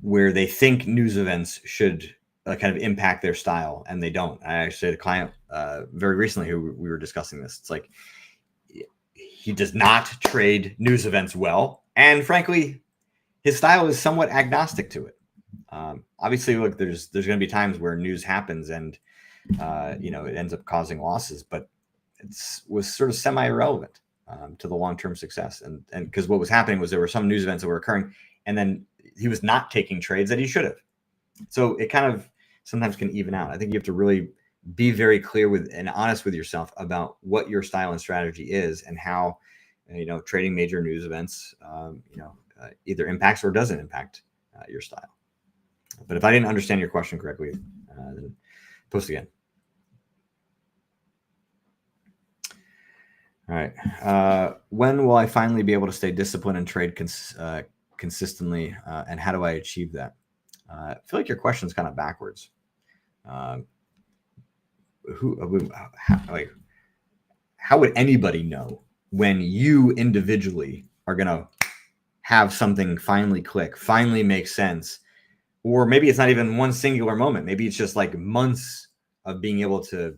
where they think news events should kind of impact their style, and they don't. I actually had a client very recently who we were discussing this. It's like he does not trade news events well, and frankly, his style is somewhat agnostic to it. Obviously, look, there's going to be times where news happens and it ends up causing losses, but was sort of semi-irrelevant to the long-term success. And because what was happening was there were some news events that were occurring, and then he was not taking trades that he should have. So it kind of sometimes can even out. I think you have to really be very clear with and honest with yourself about what your style and strategy is, and how trading major news events either impacts or doesn't impact your style. But if I didn't understand your question correctly, then post again. All right. When will I finally be able to stay disciplined and trade consistently? And how do I achieve that? I feel like your question is kind of backwards. How would anybody know when you individually are going to have something finally click, finally make sense? Or maybe it's not even one singular moment. Maybe it's just like months of being able to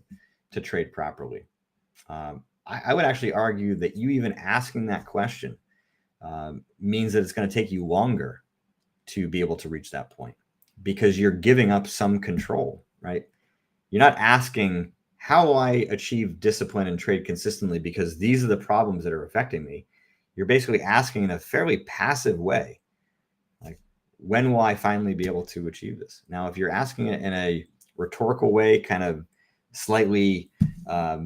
trade properly. I would actually argue that you even asking that question means that it's going to take you longer to be able to reach that point, because you're giving up some control, right? You're not asking, how will I achieve discipline and trade consistently because these are the problems that are affecting me. You're basically asking in a fairly passive way, like, when will I finally be able to achieve this? Now, if you're asking it in a rhetorical way, kind of slightly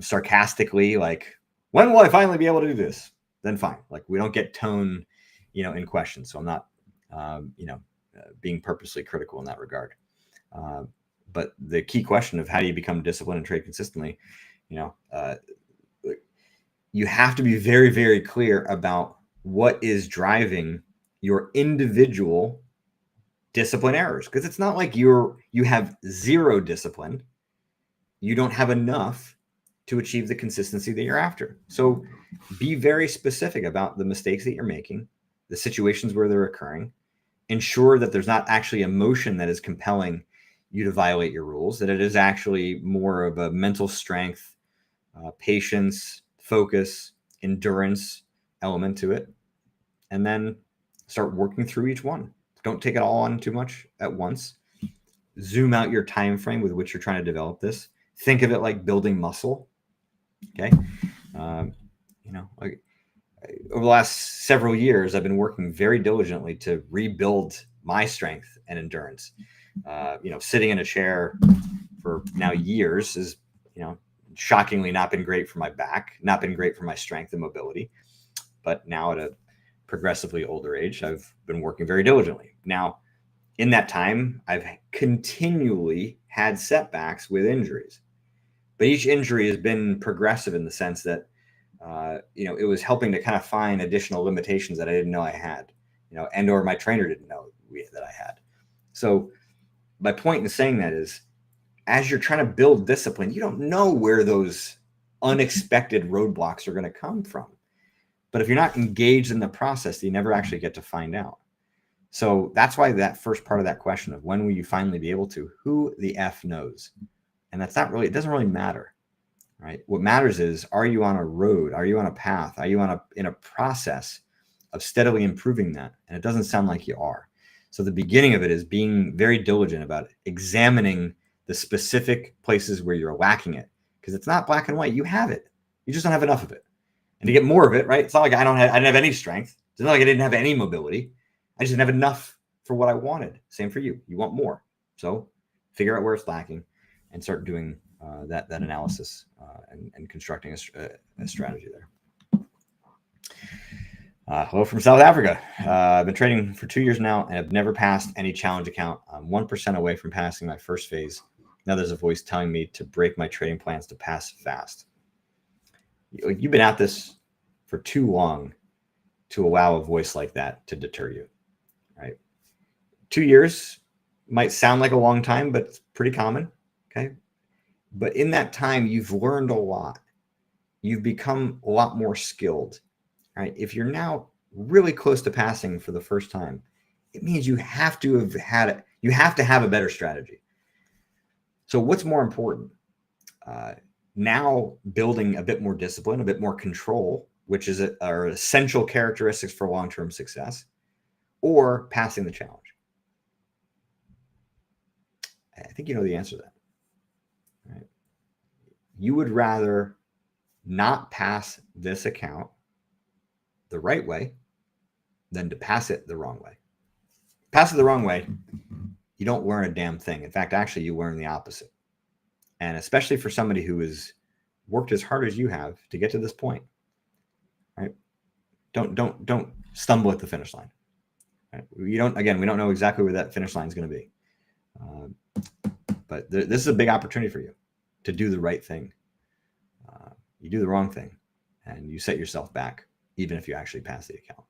sarcastically, like, when will I finally be able to do this? Then fine. Like, we don't get tone, in question. So I'm not, being purposely critical in that regard. But the key question of how do you become disciplined and trade consistently, you have to be very, very clear about what is driving your individual discipline errors. Because it's not like you have zero discipline. You don't have enough to achieve the consistency that you're after. So be very specific about the mistakes that you're making, the situations where they're occurring. Ensure that there's not actually emotion that is compelling you to violate your rules, that it is actually more of a mental strength, patience, focus, endurance element to it. And then start working through each one. Don't take it all on too much at once. Zoom out your time frame with which you're trying to develop this. Think of it like building muscle. Okay. Over the last several years, I've been working very diligently to rebuild my strength and endurance. Sitting in a chair for now years is, shockingly not been great for my back, not been great for my strength and mobility. But now at a progressively older age, I've been working very diligently. Now, in that time, I've continually had setbacks with injuries. But each injury has been progressive in the sense that, it was helping to kind of find additional limitations that I didn't know I had, and or my trainer didn't know that I had. So my point in saying that is, as you're trying to build discipline, you don't know where those unexpected roadblocks are going to come from. But if you're not engaged in the process, you never actually get to find out. So that's why that first part of that question of when will you finally be able to, who the F knows? And that's not really, it doesn't really matter, right? What matters is, are you on a road? Are you on a path? Are you in a process of steadily improving that? And it doesn't sound like you are. So the beginning of it is being very diligent about examining the specific places where you're lacking it, because it's not black and white. You have it. You just don't have enough of it. And to get more of it, right? It's not like I didn't have any strength. It's not like I didn't have any mobility. I just didn't have enough for what I wanted. Same for you. You want more. So figure out where it's lacking and start doing that analysis and constructing a strategy there. Hello from South Africa. I've been trading for 2 years now and have never passed any challenge account. I'm 1% away from passing my first phase Now there's a voice telling me to break my trading plans to pass fast. You've been at this for too long to allow a voice like that to deter you, right? 2 years might sound like a long time, but it's pretty common, okay? But in that time, you've learned a lot. You've become a lot more skilled, right? If you're now really close to passing for the first time, it means you have to have had it. You have to have a better strategy. So what's more important? Now building a bit more discipline, a bit more control, which are essential characteristics for long-term success, or passing the challenge? I think you know the answer to that, right? You would rather not pass this account the right way than to pass it the wrong way. Pass it the wrong way, you don't learn a damn thing. In fact, actually, you learn the opposite. And especially for somebody who has worked as hard as you have to get to this point, right? Don't stumble at the finish line. Right? We don't know exactly where that finish line is going to be. But this is a big opportunity for you to do the right thing. You do the wrong thing, and you set yourself back, even if you actually pass the account.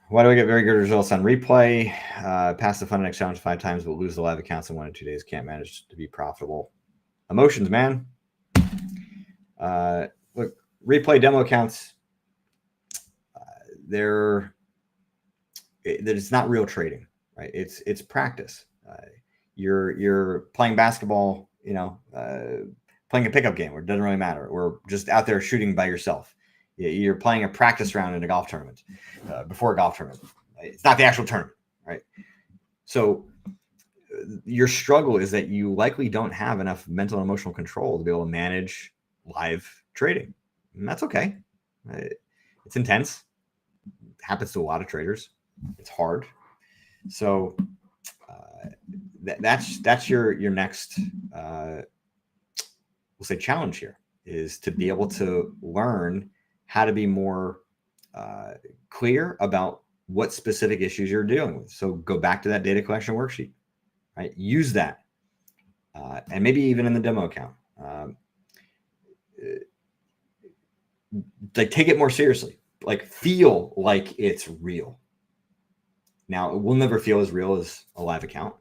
Why do I get very good results on replay? Pass the Fund Next challenge 5 times, but lose the live accounts in 1 to 2 days. Can't manage to be profitable. Emotions, man. Look, replay demo accounts. It's not real trading, right? It's practice. You're playing basketball, playing a pickup game where it doesn't really matter, or just out there shooting by yourself. You're playing a practice round in a golf tournament, before a golf tournament. It's not the actual tournament, right? So your struggle is that you likely don't have enough mental and emotional control to be able to manage live trading. And that's okay. It's intense. It happens to a lot of traders. It's hard. So that's your next, we'll say, challenge here, is to be able to learn how to be more clear about what specific issues you're dealing with. So go back to that data collection worksheet, right? Use that. And maybe even in the demo account. Like, take it more seriously. Like, feel like it's real. Now, it will never feel as real as a live account,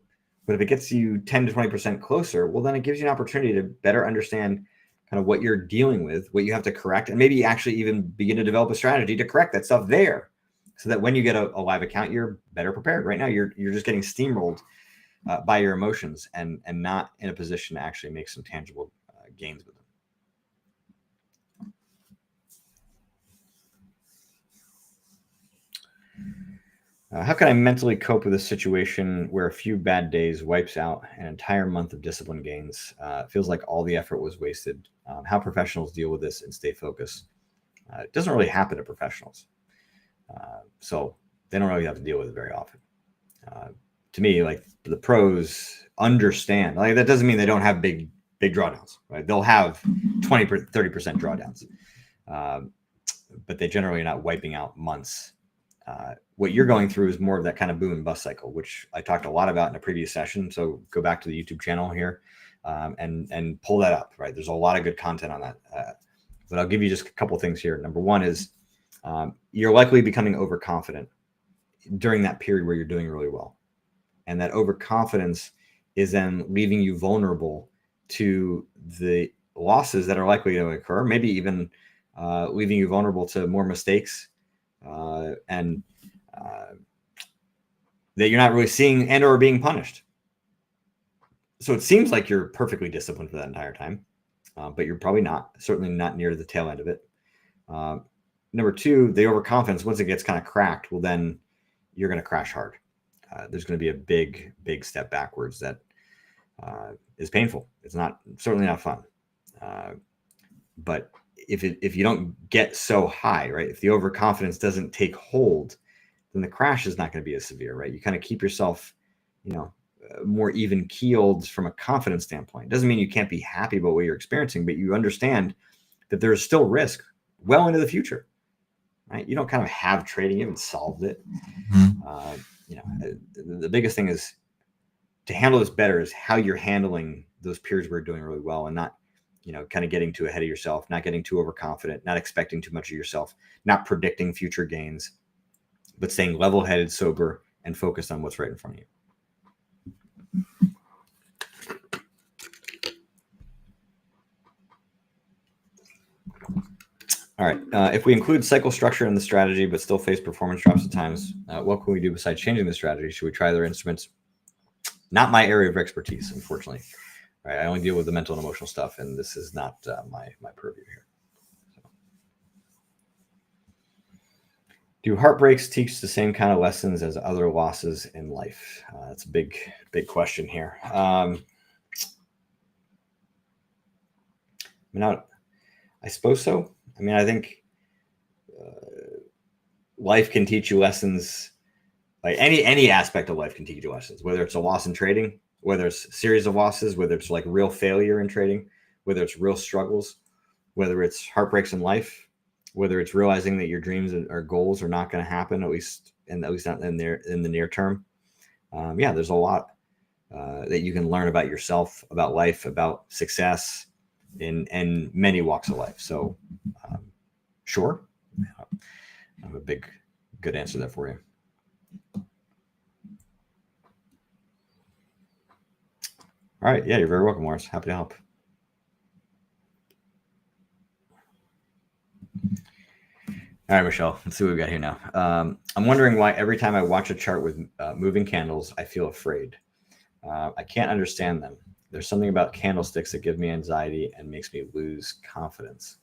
but if it gets you 10 to 20% closer, well, then it gives you an opportunity to better understand kind of what you're dealing with, what you have to correct, and maybe actually even begin to develop a strategy to correct that stuff there, so that when you get a live account, you're better prepared. Right now, you're just getting steamrolled by your emotions and not in a position to actually make some tangible gains with them. How can I mentally cope with a situation where a few bad days wipes out an entire month of discipline gains? It feels like all the effort was wasted. How professionals deal with this and stay focused? It doesn't really happen to professionals. So they don't really have to deal with it very often. To me, like, the pros understand. Like, that doesn't mean they don't have big drawdowns, right? They'll have 20, 30% drawdowns. But they generally are not wiping out months. What you're going through is more of that kind of boom and bust cycle, which I talked a lot about in a previous session. So go back to the YouTube channel here and pull that up, right? There's a lot of good content on that. But I'll give you just a couple of things here. Number one is you're likely becoming overconfident during that period where you're doing really well. And that overconfidence is then leaving you vulnerable to the losses that are likely to occur, maybe even leaving you vulnerable to more mistakes and that you're not really seeing and or being punished. So it seems like you're perfectly disciplined for that entire time, but you're probably not, certainly not near the tail end of it. Number two, the overconfidence, once it gets kind of cracked, well, then you're going to crash hard. There's going to be a big step backwards that is painful. It's certainly not fun. But if you don't get so high, right? If the overconfidence doesn't take hold, then the crash is not going to be as severe, right? You kind of keep yourself, more even keeled from a confidence standpoint. Doesn't mean you can't be happy about what you're experiencing, but you understand that there is still risk well into the future. right? You don't kind of have trading, you haven't solved it. The biggest thing is to handle this better is how you're handling those periods where you're doing really well, and not, kind of getting too ahead of yourself, not getting too overconfident, not expecting too much of yourself, not predicting future gains, but staying level-headed, sober, and focused on what's right in front of you. All right. If we include cycle structure in the strategy, but still face performance drops at times, what can we do besides changing the strategy? Should we try other instruments? Not my area of expertise, unfortunately. All right, I only deal with the mental and emotional stuff, and this is not my purview here. So. Do heartbreaks teach the same kind of lessons as other losses in life? That's a big question here. I suppose so. I think life can teach you lessons. Like any aspect of life can teach you lessons, whether it's a loss in trading, whether it's a series of losses, whether it's like real failure in trading, whether it's real struggles, whether it's heartbreaks in life, whether it's realizing that your dreams or goals are not going to happen, at least not in the near term. There's a lot that you can learn about yourself, about life, about success in many walks of life. So sure, I have a good answer there for you. All right. Yeah, you're very welcome, Morris. Happy to help. All right, Michelle, let's see what we got here now. I'm wondering why every time I watch a chart with moving candles, I feel afraid. I can't understand them. There's something about candlesticks that give me anxiety and makes me lose confidence.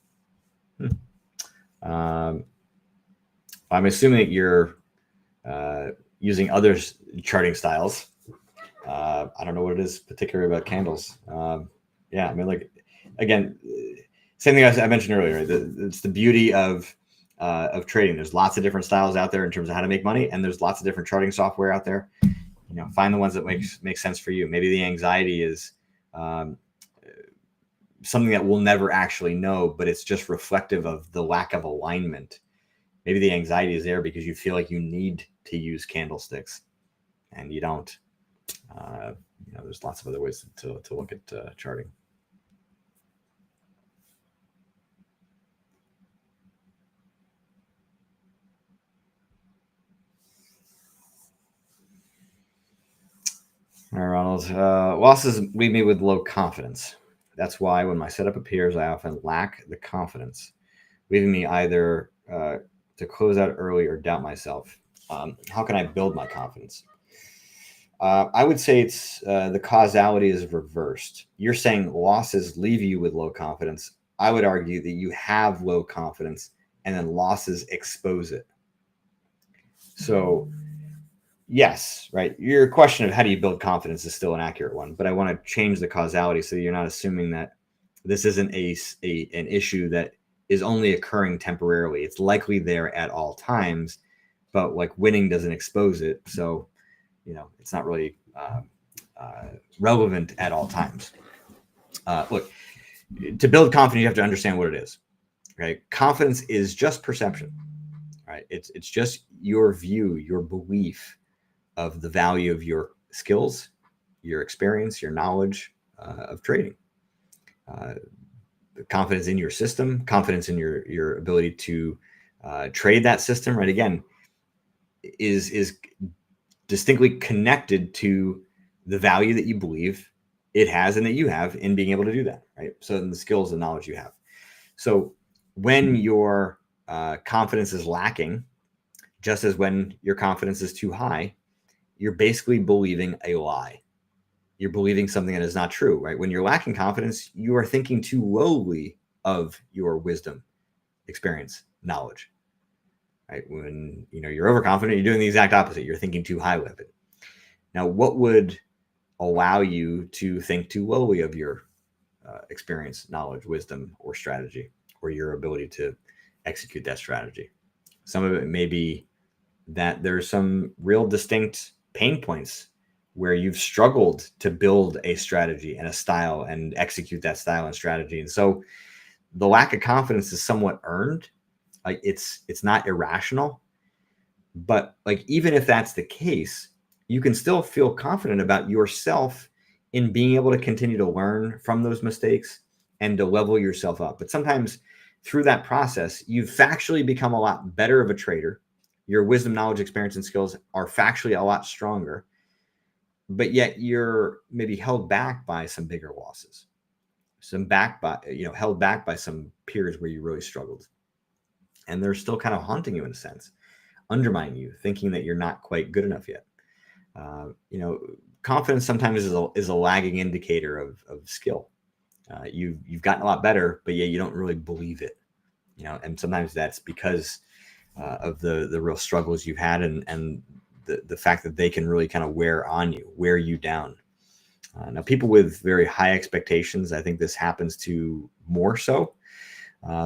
I'm assuming that you're using other charting styles. I don't know what it is particularly about candles. Again, same thing I mentioned earlier. It's the beauty of trading. There's lots of different styles out there in terms of how to make money, and there's lots of different charting software out there. Find the ones that make sense for you. Maybe the anxiety is something that we'll never actually know, but it's just reflective of the lack of alignment. Maybe the anxiety is there because you feel like you need to use candlesticks, and you don't. There's lots of other ways to look at charting. All right, Ronald. Losses leave me with low confidence. That's why when my setup appears, I often lack the confidence, leaving me either to close out early or doubt myself. How can I build my confidence? I would say it's the causality is reversed. You're saying losses leave you with low confidence. I would argue that you have low confidence and then losses expose it. So yes, right. Your question of how do you build confidence is still an accurate one, but I want to change the causality so you're not assuming that this isn't an issue that is only occurring temporarily. It's likely there at all times, but like winning doesn't expose it. So, it's not really relevant at all times. Look, to build confidence, you have to understand what it is. Right? Confidence is just perception. Right? It's just your view, your belief of the value of your skills, your experience, your knowledge of trading. Confidence in your system, confidence in your ability to trade that system. Right? Again, is distinctly connected to the value that you believe it has and that you have in being able to do that, right? So the skills and knowledge you have. So when your confidence is lacking, just as when your confidence is too high, you're basically believing a lie. You're believing something that is not true, right? When you're lacking confidence, you are thinking too lowly of your wisdom, experience, knowledge. Right? When you're overconfident, you're doing the exact opposite. You're thinking too high of it. Now, what would allow you to think too lowly of your experience, knowledge, wisdom, or strategy, or your ability to execute that strategy? Some of it may be that there's some real distinct pain points where you've struggled to build a strategy and a style and execute that style and strategy. And so the lack of confidence is somewhat earned. Like it's not irrational, but like even if that's the case, you can still feel confident about yourself in being able to continue to learn from those mistakes and to level yourself up. But sometimes through that process, you've factually become a lot better of a trader. Your wisdom, knowledge, experience, and skills are factually a lot stronger, but yet you're maybe held back by some bigger losses, held back by some peers where you really struggled. And they're still kind of haunting you in a sense, undermining you, thinking that you're not quite good enough yet. Confidence sometimes is a lagging indicator of skill. You've gotten a lot better, but yeah, you don't really believe it. And sometimes that's because of the real struggles you've had and the fact that they can really kind of wear you down. Now, people with very high expectations, I think this happens to more so.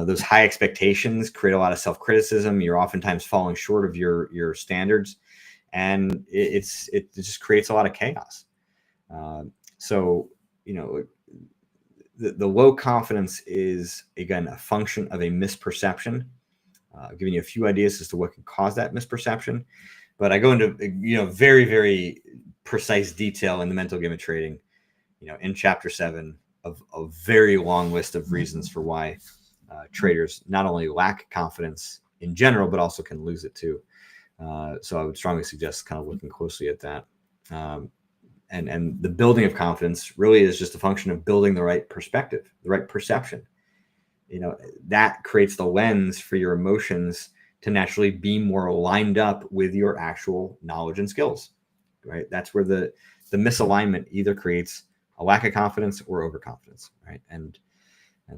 Those high expectations create a lot of self-criticism. You're oftentimes falling short of your standards, and it just creates a lot of chaos. So the low confidence is, again, a function of a misperception. I've given you a few ideas as to what can cause that misperception, but I go into very, very precise detail in the mental game of trading, in chapter 7 of a very long list of reasons for why traders not only lack confidence in general, but also can lose it too. So I would strongly suggest kind of looking closely at that. And the building of confidence really is just a function of building the right perspective, the right perception. That creates the lens for your emotions to naturally be more lined up with your actual knowledge and skills, right? That's where the misalignment either creates a lack of confidence or overconfidence, right? And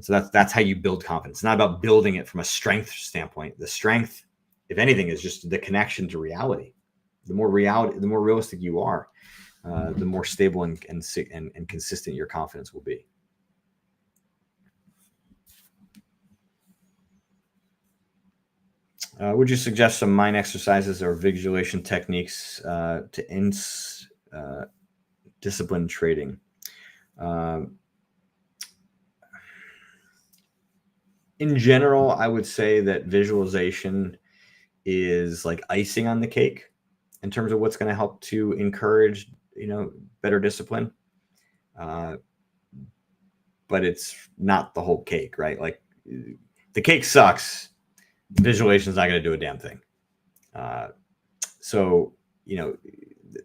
so that's how you build confidence. It's not about building it from a strength standpoint. The strength, if anything, is just the connection to reality. The more realistic you are, the more stable and consistent your confidence will be. Would you suggest some mind exercises or visualization techniques to discipline trading? In general, I would say that visualization is like icing on the cake in terms of what's going to help to encourage, better discipline. But it's not the whole cake, right? Like the cake sucks. Visualization is not going to do a damn thing. So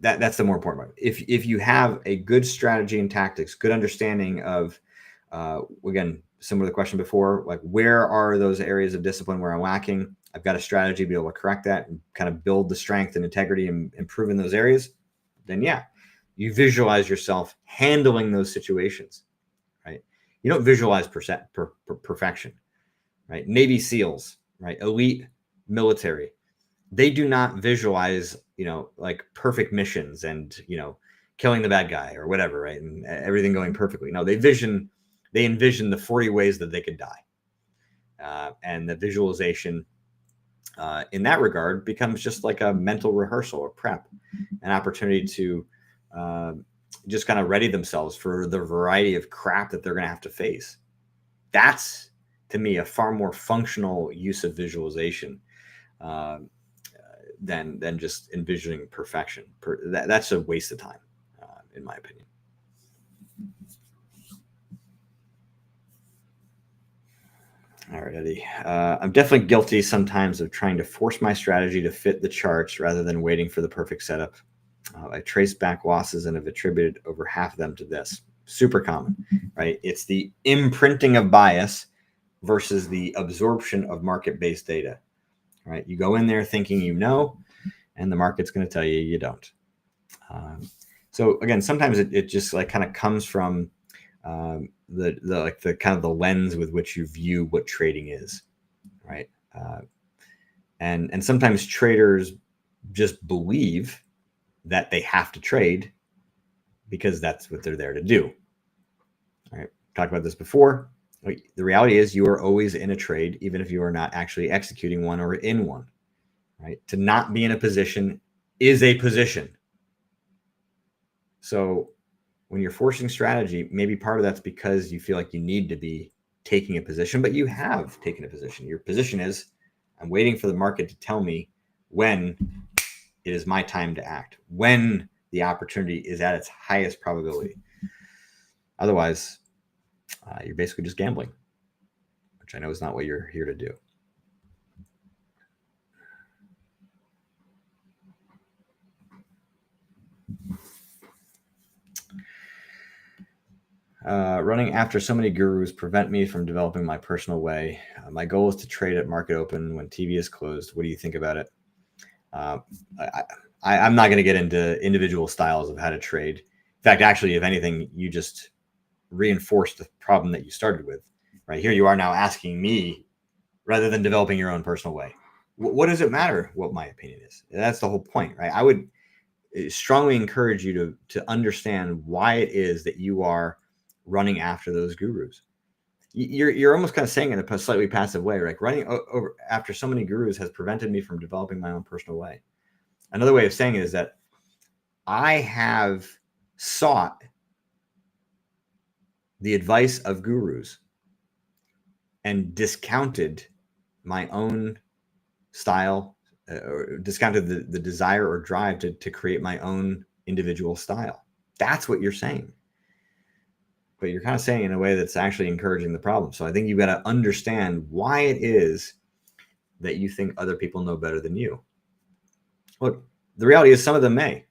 that's the more important part. If you have a good strategy and tactics, good understanding of, again, similar to the question before, like where are those areas of discipline where I'm lacking? I've got a strategy to be able to correct that and kind of build the strength and integrity and improve in those areas. Then yeah, you visualize yourself handling those situations, right? You don't visualize perfection, right? Navy SEALs, right? Elite military. They do not visualize, like perfect missions and, killing the bad guy or whatever, right? And everything going perfectly. No, they envision the 40 ways that they could die. And the visualization in that regard becomes just like a mental rehearsal or prep, an opportunity to just kind of ready themselves for the variety of crap that they're going to have to face. That's, to me, a far more functional use of visualization than just envisioning perfection. That's a waste of time, in my opinion. All right, Eddie. I'm definitely guilty sometimes of trying to force my strategy to fit the charts rather than waiting for the perfect setup. I trace back losses and have attributed over half of them to this. Super common, right? It's the imprinting of bias versus the absorption of market-based data, right? You go in there thinking and the market's going to tell you don't. So again, sometimes it just like kind of comes from the kind of the lens with which you view what trading is, right? And sometimes traders just believe that they have to trade because that's what they're there to do. All right, talked about this before. The reality is you are always in a trade, even if you are not actually executing one or in one, right? To not be in a position is a position. So when you're forcing strategy, maybe part of that's because you feel like you need to be taking a position, but you have taken a position. Your position is, I'm waiting for the market to tell me when it is my time to act, when the opportunity is at its highest probability. Otherwise, you're basically just gambling, which I know is not what you're here to do. Running after so many gurus prevent me from developing my personal way. My goal is to trade at market open when TV is closed. What do you think about it? I'm not going to get into individual styles of how to trade. In fact, actually, if anything, you just reinforced the problem that you started with. Right here, you are now asking me rather than developing your own personal way. What does it matter what my opinion is? That's the whole point, right? I would strongly encourage you to understand why it is that you are running after those gurus. You're almost kind of saying it in a slightly passive way, like running over after so many gurus has prevented me from developing my own personal way. Another way of saying it is that I have sought the advice of gurus and discounted my own style, or discounted the desire or drive to create my own individual style. That's what you're saying. But you're kind of saying it in a way that's actually encouraging the problem. So I think you've got to understand why it is that you think other people know better than you. Look, the reality is some of them may.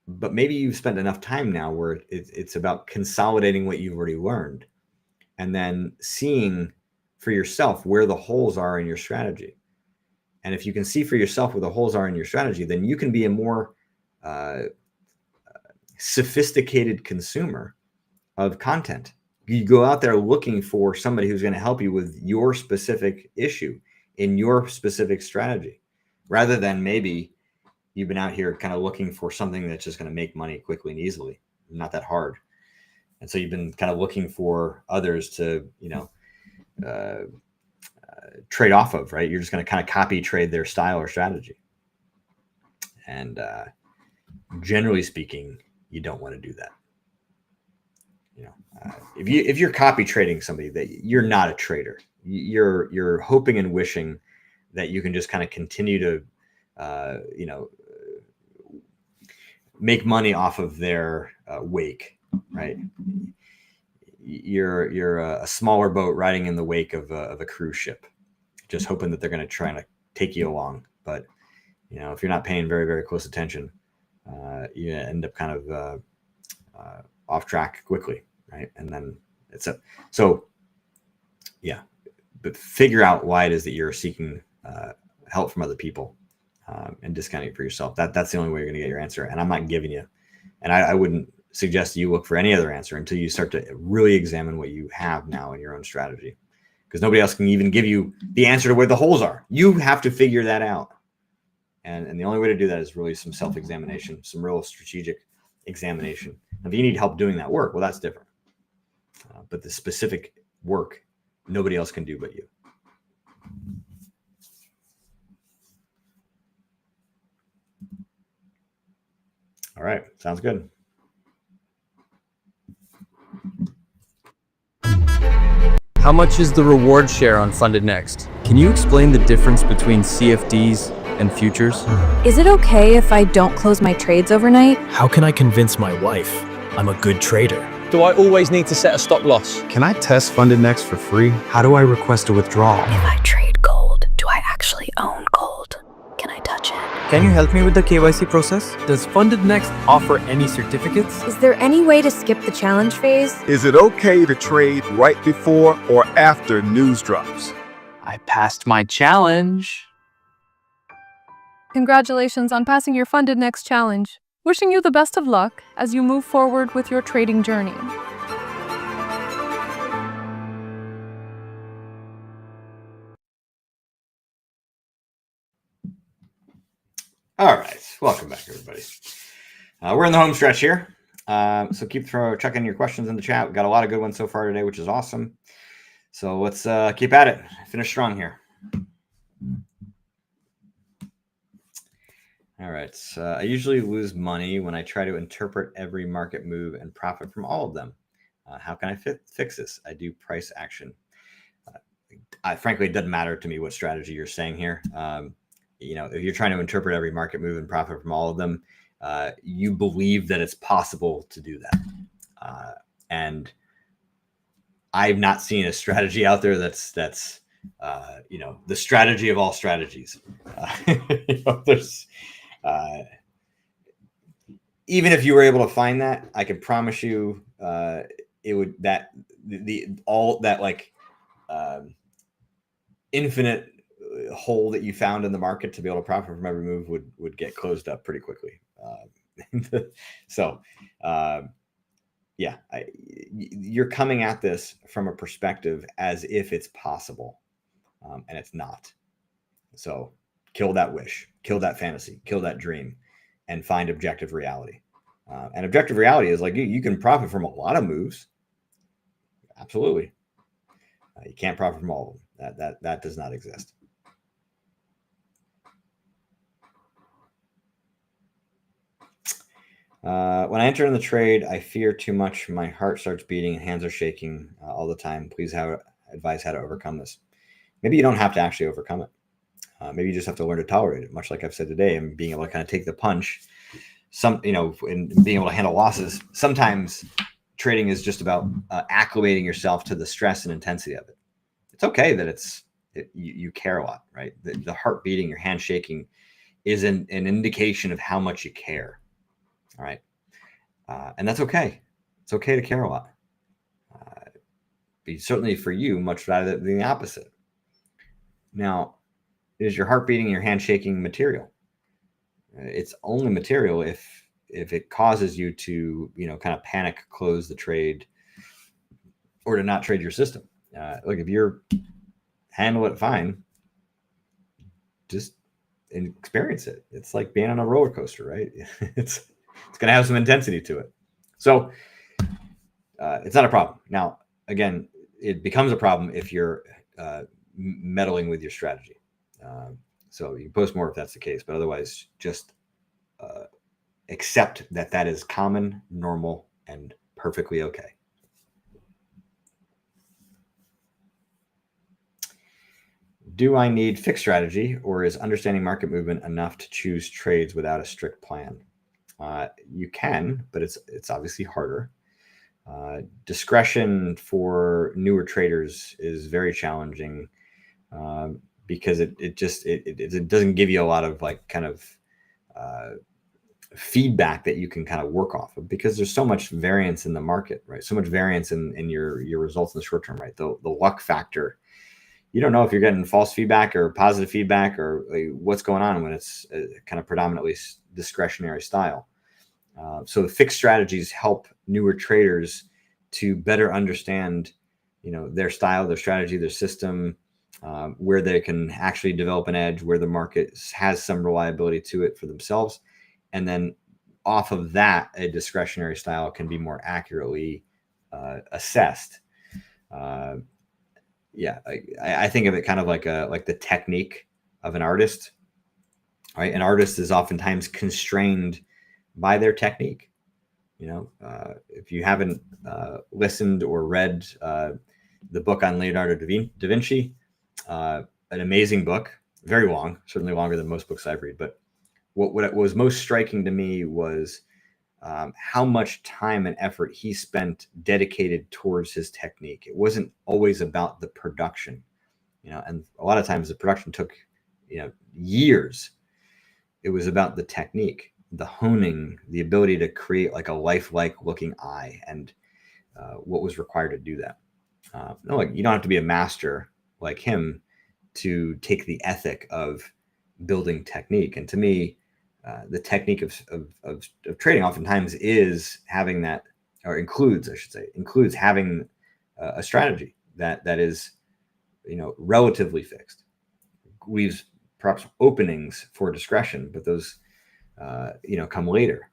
But maybe you've spent enough time now where it's about consolidating what you've already learned and then seeing for yourself where the holes are in your strategy. And if you can see for yourself where the holes are in your strategy, then you can be a more sophisticated consumer of content. You go out there looking for somebody who's going to help you with your specific issue in your specific strategy, rather than maybe you've been out here kind of looking for something that's just going to make money quickly and easily, not that hard. And so you've been kind of looking for others to, trade off of, right? You're just going to kind of copy trade their style or strategy. And generally speaking, you don't want to do that. If you're copy trading somebody, that you're not a trader. You're hoping and wishing that you can just kind of continue to, make money off of their wake, right? You're a smaller boat riding in the wake of a cruise ship, just hoping that they're going to try to take you along. But if you're not paying very, very close attention, you end up kind of off track quickly, right? And then but figure out why it is that you're seeking help from other people and discounting it for yourself. That's the only way you're going to get your answer. And I'm not giving you, and I wouldn't suggest you look for any other answer until you start to really examine what you have now in your own strategy, because nobody else can even give you the answer to where the holes are. You have to figure that out. And the only way to do that is really some self-examination, some real strategic examination. If you need help doing that work, well, that's different. But the specific work, nobody else can do but you. All right, sounds good. How much is the reward share on Funded Next? Can you explain the difference between CFDs and futures? Is it okay if I don't close my trades overnight? How can I convince my wife I'm a good trader? Do I always need to set a stop loss? Can I test Funded Next for free? How do I request a withdrawal? If I trade gold, do I actually own gold? Can I touch it? Can you help me with the KYC process? Does Funded Next offer any certificates? Is there any way to skip the challenge phase? Is it okay to trade right before or after news drops? I passed my challenge. Congratulations on passing your Funded Next challenge. Wishing you the best of luck as you move forward with your trading journey. All right, welcome back, everybody. We're in the home stretch here, so keep chucking your questions in the chat. We've got a lot of good ones so far today, which is awesome. So let's keep at it. Finish strong here. All right. I usually lose money when I try to interpret every market move and profit from all of them. How can I fix this? I do price action. frankly, it doesn't matter to me what strategy you're saying here. If you're trying to interpret every market move and profit from all of them, you believe that it's possible to do that. And I've not seen a strategy out there that's the strategy of all strategies. There's even if you were able to find that, I can promise you it would infinite hole that you found in the market to be able to profit from every move would get closed up pretty quickly. You're coming at this from a perspective as if it's possible, and it's not. So kill that wish, kill that fantasy, kill that dream, and find objective reality. And objective reality is like you can profit from a lot of moves. Absolutely. You can't profit from all of them. That does not exist. When I enter in the trade, I fear too much. My heart starts beating and hands are shaking all the time. Please have advice how to overcome this. Maybe you don't have to actually overcome it. Maybe you just have to learn to tolerate it, much like I've said today, and being able to kind of take the punch, and being able to handle losses. Sometimes trading is just about acclimating yourself to the stress and intensity of it. It's okay that you care a lot, right? The heart beating, your hand shaking is an indication of how much you care. All right. And that's okay. It's okay to care a lot. But certainly for you, much rather than the opposite. Now, is your heart beating, your hand shaking material? It's only material if it causes you to, kind of panic, close the trade, or to not trade your system. Look, if you're handle it fine, just experience it. It's like being on a roller coaster, right? It's going to have some intensity to it. So it's not a problem. Now, again, it becomes a problem if you're meddling with your strategy. So you can post more if that's the case, but otherwise just accept that is common, normal, and perfectly okay. Do I need fixed strategy, or is understanding market movement enough to choose trades without a strict plan? You can, but it's obviously harder. Discretion for newer traders is very challenging because it doesn't give you a lot of feedback that you can kind of work off of, because there's so much variance in the market, right? So much variance in your results in the short term, right? The luck factor. You don't know if you're getting false feedback or positive feedback or what's going on when it's kind of predominantly discretionary style. So the fixed strategies help newer traders to better understand, their style, their strategy, their system, where they can actually develop an edge, where the market has some reliability to it for themselves. And then off of that, a discretionary style can be more accurately assessed. I think of it kind of like the technique of an artist, right? An artist is oftentimes constrained by their technique. If you haven't listened or read the book on Leonardo da Vinci, an amazing book, very long, certainly longer than most books I've read. But what was most striking to me was how much time and effort he spent dedicated towards his technique. It wasn't always about the production, and a lot of times the production took, years. It was about the technique, the honing, the ability to create like a lifelike looking eye, and what was required to do that. You don't have to be a master like him to take the ethic of building technique. And to me, the technique of trading oftentimes is having that, or includes having a strategy that is, relatively fixed. Leaves perhaps openings for discretion, but those, come later.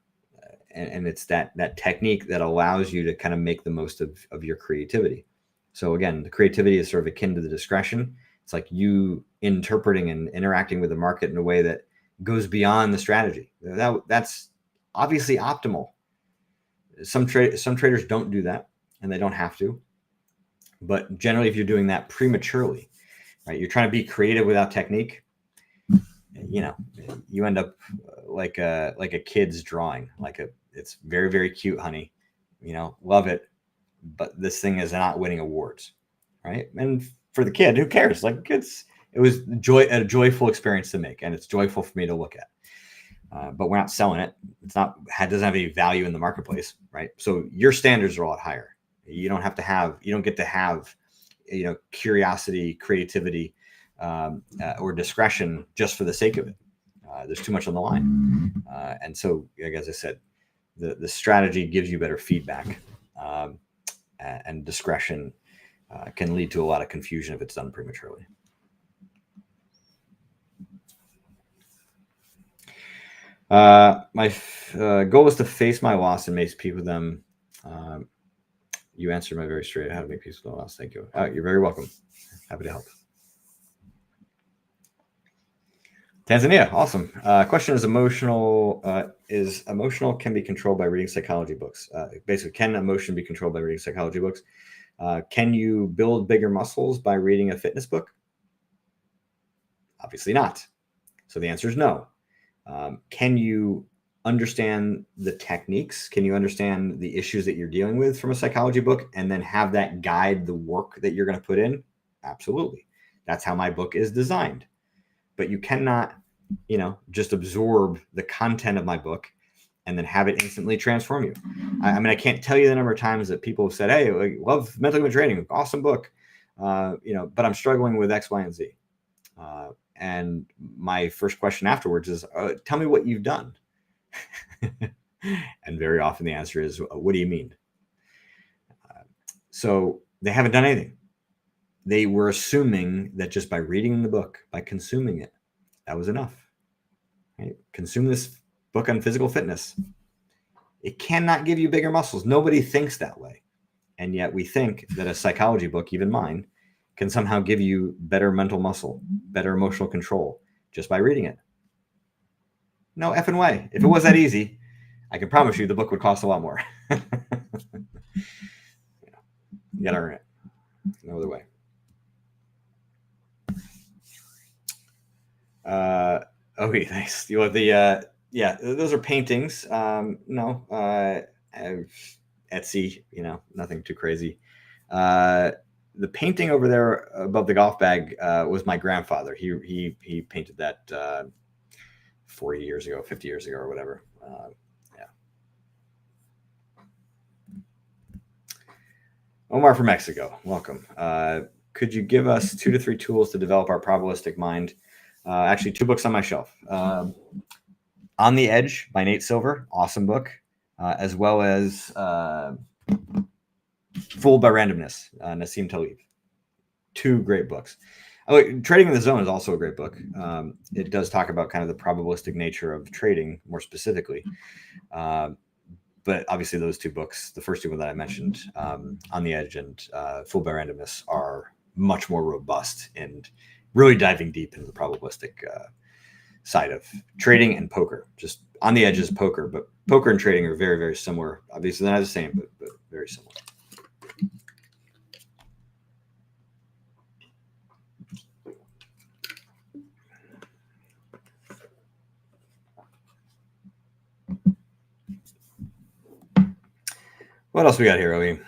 And it's that technique that allows you to kind of make the most of your creativity. So again, the creativity is sort of akin to the discretion. It's like you interpreting and interacting with the market in a way that goes beyond the strategy. That's obviously optimal. Some traders don't do that, and they don't have to. But generally, if you're doing that prematurely, right? You're trying to be creative without technique. You know, you end up like a kid's drawing. It's very, very cute, honey. You know, love it, but this thing is not winning awards, right? And for the kid, who cares? Like it was a joyful experience to make, and it's joyful for me to look at. But we're not selling it. Doesn't have any value in the marketplace, right? So your standards are a lot higher. You don't get to have, curiosity, creativity, or discretion just for the sake of it. There's too much on the line. And so, like, as I said, the strategy gives you better feedback, and discretion can lead to a lot of confusion if it's done prematurely. My goal is to face my loss and make peace with them. You answered my very straight. How to make peace with my loss. Thank you. You're very welcome. Happy to help. Tanzania, awesome. Question is emotional can be controlled by reading psychology books? Basically, can emotion be controlled by reading psychology books? Can you build bigger muscles by reading a fitness book? Obviously not. So the answer is no. Can you understand the techniques? Can you understand the issues that you're dealing with from a psychology book and then have that guide the work that you're going to put in? Absolutely. That's how my book is designed. But you cannot, just absorb the content of my book and then have it instantly transform you. I can't tell you the number of times that people have said, "Hey, I love mental human training, awesome book, but I'm struggling with X, Y, and Z." And my first question afterwards is, "Tell me what you've done." And very often the answer is, "What do you mean?" So they haven't done anything. They were assuming that just by reading the book, by consuming it, that was enough. Right? Consume this book on physical fitness. It cannot give you bigger muscles. Nobody thinks that way. And yet we think that a psychology book, even mine, can somehow give you better mental muscle, better emotional control just by reading it. No effing way. If it was that easy, I can promise you the book would cost a lot more. You gotta earn it. No other way. Okay, nice. You want the those are paintings. No, Etsy, nothing too crazy. The painting over there above the golf bag was my grandfather. He painted that 40 years ago, 50 years ago, or whatever. Omar from Mexico, welcome. Could you give us 2 to 3 tools to develop our probabilistic mind? Actually, 2 books on my shelf. On the Edge by Nate Silver, awesome book, as well as Fooled by Randomness, Nassim Taleb. 2 great books. Trading in the Zone is also a great book. It does talk about kind of the probabilistic nature of trading more specifically. But obviously those 2 books, the first 2 that I mentioned, On the Edge and Fooled by Randomness, are much more robust and really diving deep into the probabilistic side of trading and poker. Just On the Edge is poker, but poker and trading are very, very similar. Obviously they're not the same, but very similar. What else we got here, Obi?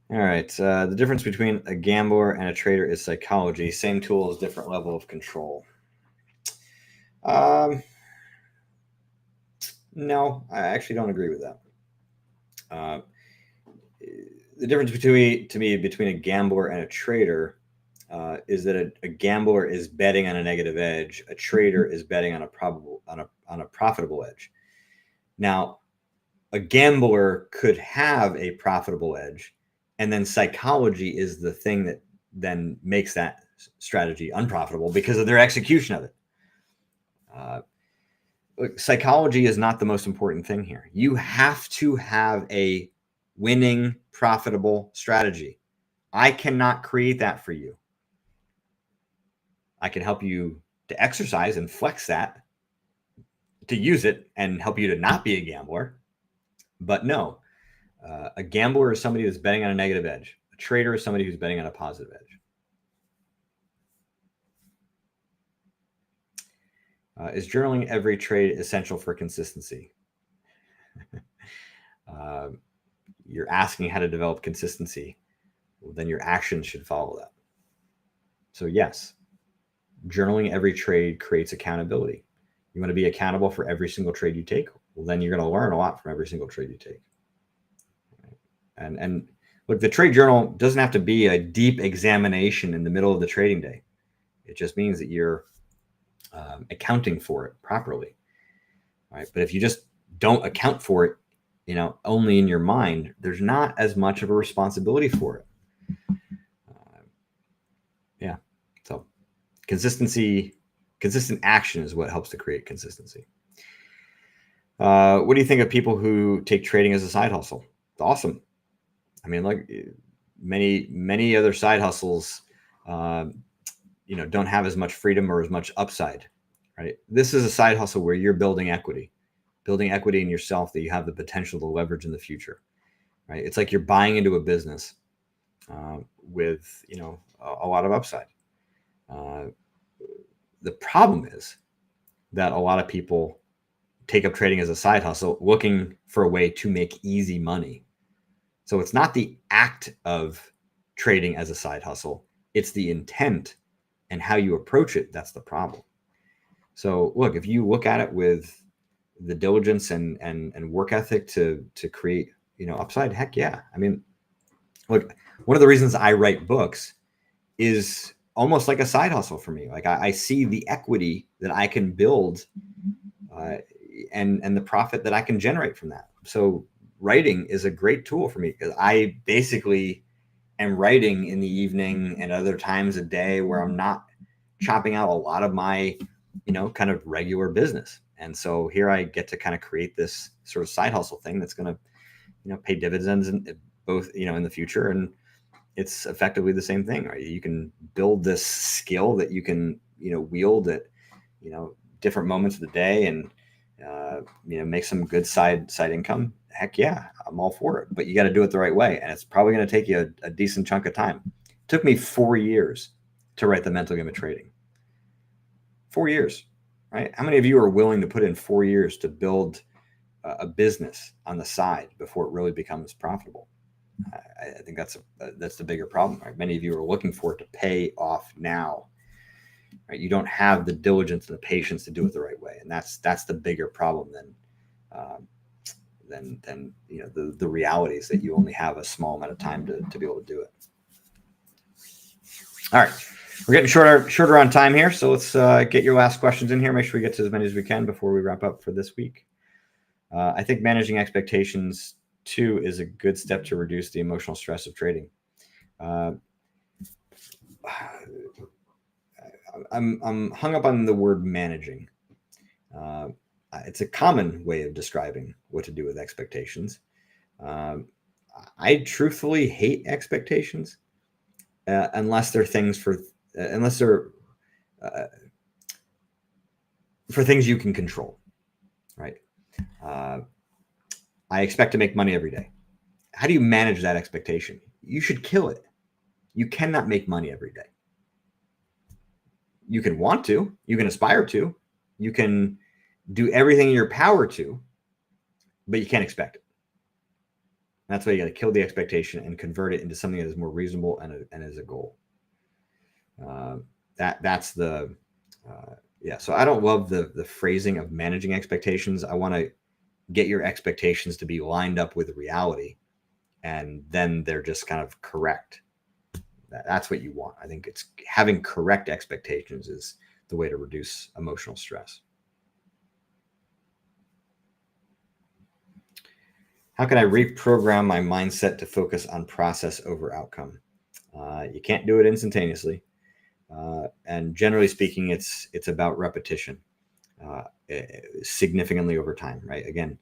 All right. The difference between a gambler and a trader is psychology. Same tools, different level of control. No, I actually don't agree with that. The difference between a gambler and a trader is that a gambler is betting on a negative edge. A trader is betting on a profitable edge. Now, a gambler could have a profitable edge, and then psychology is the thing that then makes that strategy unprofitable because of their execution of it. Look, psychology is not the most important thing here. You have to have a winning, profitable strategy. I cannot create that for you. I can help you to exercise and flex that, to use it and help you to not be a gambler. But no, a gambler is somebody who's betting on a negative edge. A trader is somebody who's betting on a positive edge. Is journaling every trade essential for consistency? You're asking how to develop consistency. Well, then your actions should follow that. So yes, journaling every trade creates accountability. You want to be accountable for every single trade you take. Well, then you're going to learn a lot from every single trade you take. And look, the trade journal doesn't have to be a deep examination in the middle of the trading day. It just means that you're accounting for it properly, right? But if you just don't account for it, only in your mind, there's not as much of a responsibility for it. Yeah. So consistent action is what helps to create consistency. What do you think of people who take trading as a side hustle? It's awesome. I mean, like many other side hustles, don't have as much freedom or as much upside, right? This is a side hustle where you're building equity in yourself that you have the potential to leverage in the future, right? It's like you're buying into a business with, a lot of upside. The problem is that a lot of people take up trading as a side hustle looking for a way to make easy money. So it's not the act of trading as a side hustle, it's the intent and how you approach it that's the problem. So look, if you look at it with the diligence and work ethic to create, upside, heck yeah. I mean, look, one of the reasons I write books is almost like a side hustle for me. Like I see the equity that I can build and the profit that I can generate from that. So writing is a great tool for me because I basically am writing in the evening and other times a day where I'm not chopping out a lot of my, kind of regular business. And so here I get to kind of create this sort of side hustle thing that's going to, pay dividends in both, in the future. And it's effectively the same thing, right? You can build this skill that you can, wield at, different moments of the day and, make some good side income. Heck yeah, I'm all for it. But you got to do it the right way. And it's probably going to take you a decent chunk of time. It took me 4 years to write The Mental Game of Trading. 4 years, right? How many of you are willing to put in 4 years to build a business on the side before it really becomes profitable? I think that's the bigger problem, right? Many of you are looking for it to pay off now, right? You don't have the diligence and the patience to do it the right way, and that's the bigger problem than the reality is that you only have a small amount of time to be able to do it. All right, we're getting shorter on time here, so let's get your last questions in here. Make sure we get to as many as we can before we wrap up for this week. I think managing expectations too is a good step to reduce the emotional stress of trading. I'm hung up on the word managing. It's a common way of describing what to do with expectations. I truthfully hate expectations unless they're things for things you can control, right? I expect to make money every day. How do you manage that expectation? You should kill it. You cannot make money every day. You can want to, you can aspire to, you can do everything in your power to, but you can't expect it. That's why you got to kill the expectation and convert it into something that is more reasonable and is a goal. That's the So I don't love the phrasing of managing expectations. I want to get your expectations to be lined up with reality, and then they're just kind of correct. That's what you want. I think it's having correct expectations is the way to reduce emotional stress. How can I reprogram my mindset to focus on process over outcome? You can't do it instantaneously. And generally speaking, it's about repetition significantly over time, right? Again,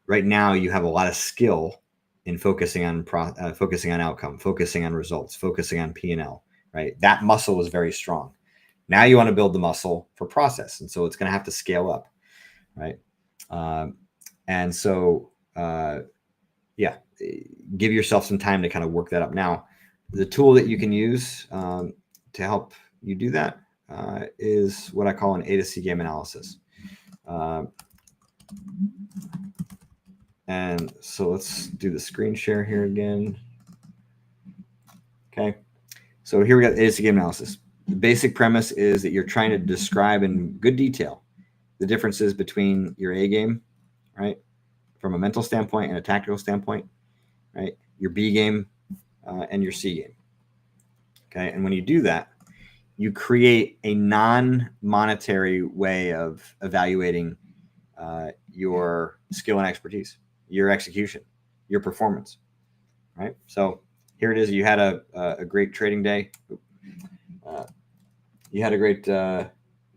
right now you have a lot of skill in focusing on outcome, focusing on results, focusing on P&L, right? That muscle is very strong. Now you want to build the muscle for process. And so it's going to have to scale up, right? Give yourself some time to kind of work that up. Now, the tool that you can use to help you do that is what I call an A to C game analysis. And so let's do the screen share here again. Okay. So here we got A to C game analysis. The basic premise is that you're trying to describe in good detail the differences between your A game, right, from a mental standpoint and a tactical standpoint, right, your B game and your C game. Okay. And when you do that, you create a non-monetary way of evaluating your skill and expertise, your execution, your performance, right? So here it is. You had a great trading day. You had a great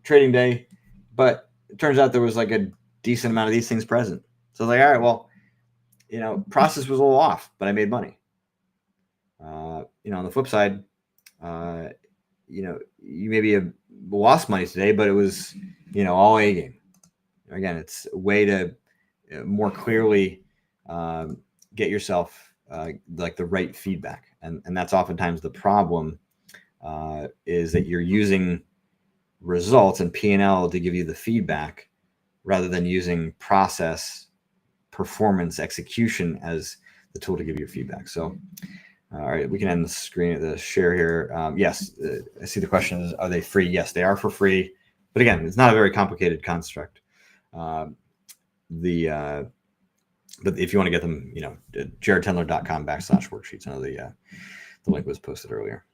trading day, but it turns out there was like a decent amount of these things present. So I was like, all right, well, process was a little off, but I made money. On the flip side, you maybe have lost money today, but it was, all A game. Again, it's a way to more clearly get yourself like the right feedback. And that's oftentimes the problem is that you're using results and P&L to give you the feedback rather than using process, performance, execution as the tool to give you feedback. So, all right, we can end the share here. Yes, I see the question is, are they free? Yes, they are for free. But again, it's not a very complicated construct. But if you want to get them, jaredtendler.com/worksheets. I know the link was posted earlier.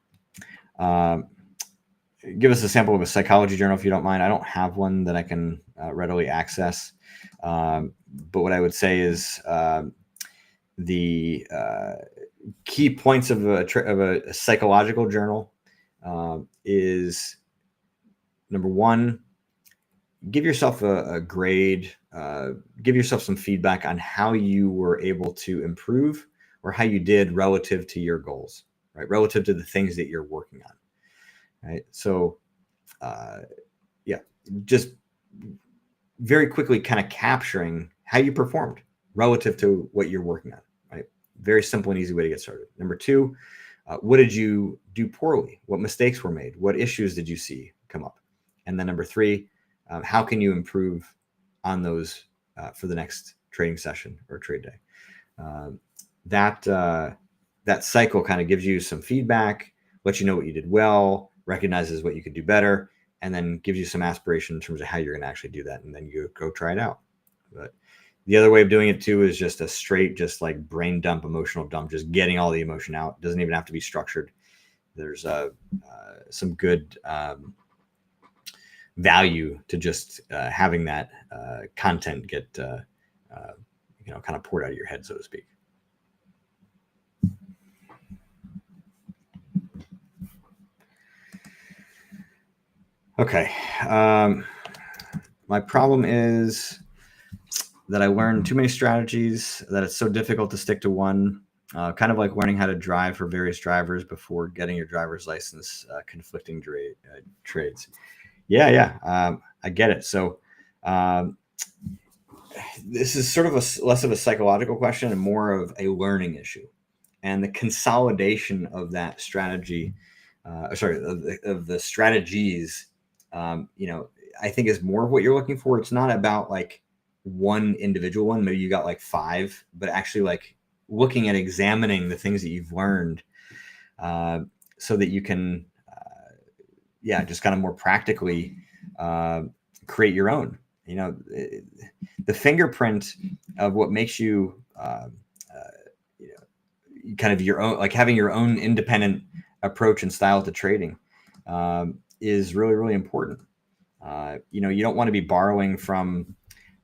Give us a sample of a psychology journal if you don't mind. I don't have one that I can readily access. But what I would say is the key points of a psychological journal is, number one, give yourself a grade, give yourself some feedback on how you were able to improve or how you did relative to your goals, right? Relative to the things that you're working on, right? So, just very quickly kind of capturing how you performed relative to what you're working on, right? Very simple and easy way to get started. Number two, what did you do poorly? What mistakes were made? What issues did you see come up? And then number three, how can you improve on those for the next trading session or trade day? That cycle kind of gives you some feedback, lets you know what you did well, recognizes what you could do better, and then gives you some aspiration in terms of how you're going to actually do that. And then you go try it out. But the other way of doing it too is just a straight, just like brain dump, emotional dump, just getting all the emotion out. It doesn't even have to be structured. There's some good value to just having that content get kind of poured out of your head, so to speak. Okay. My problem is that I learned too many strategies, that it's so difficult to stick to one. Kind of like learning how to drive for various drivers before getting your driver's license, conflicting trades. Yeah. I get it. So this is sort of less of a psychological question and more of a learning issue. And the consolidation of that strategy, of the strategies, I think is more of what you're looking for. It's not about like one individual one. Maybe you got like 5, but actually like looking at examining the things that you've learned so that you can, just kind of more practically create your own. The fingerprint of what makes you kind of your own, like having your own independent approach and style to trading is really, really important. You don't want to be borrowing from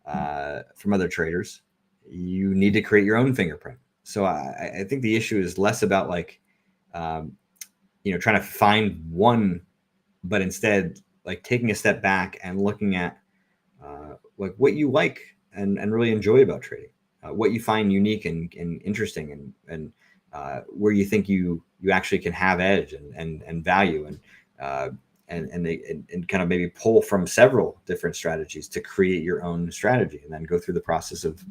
other traders. You need to create your own fingerprint. So I think the issue is less about like, trying to find one, but instead like taking a step back and looking at like what you like and really enjoy about trading, what you find unique and interesting and where you think you actually can have edge and value and kind of maybe pull from several different strategies to create your own strategy and then go through the process of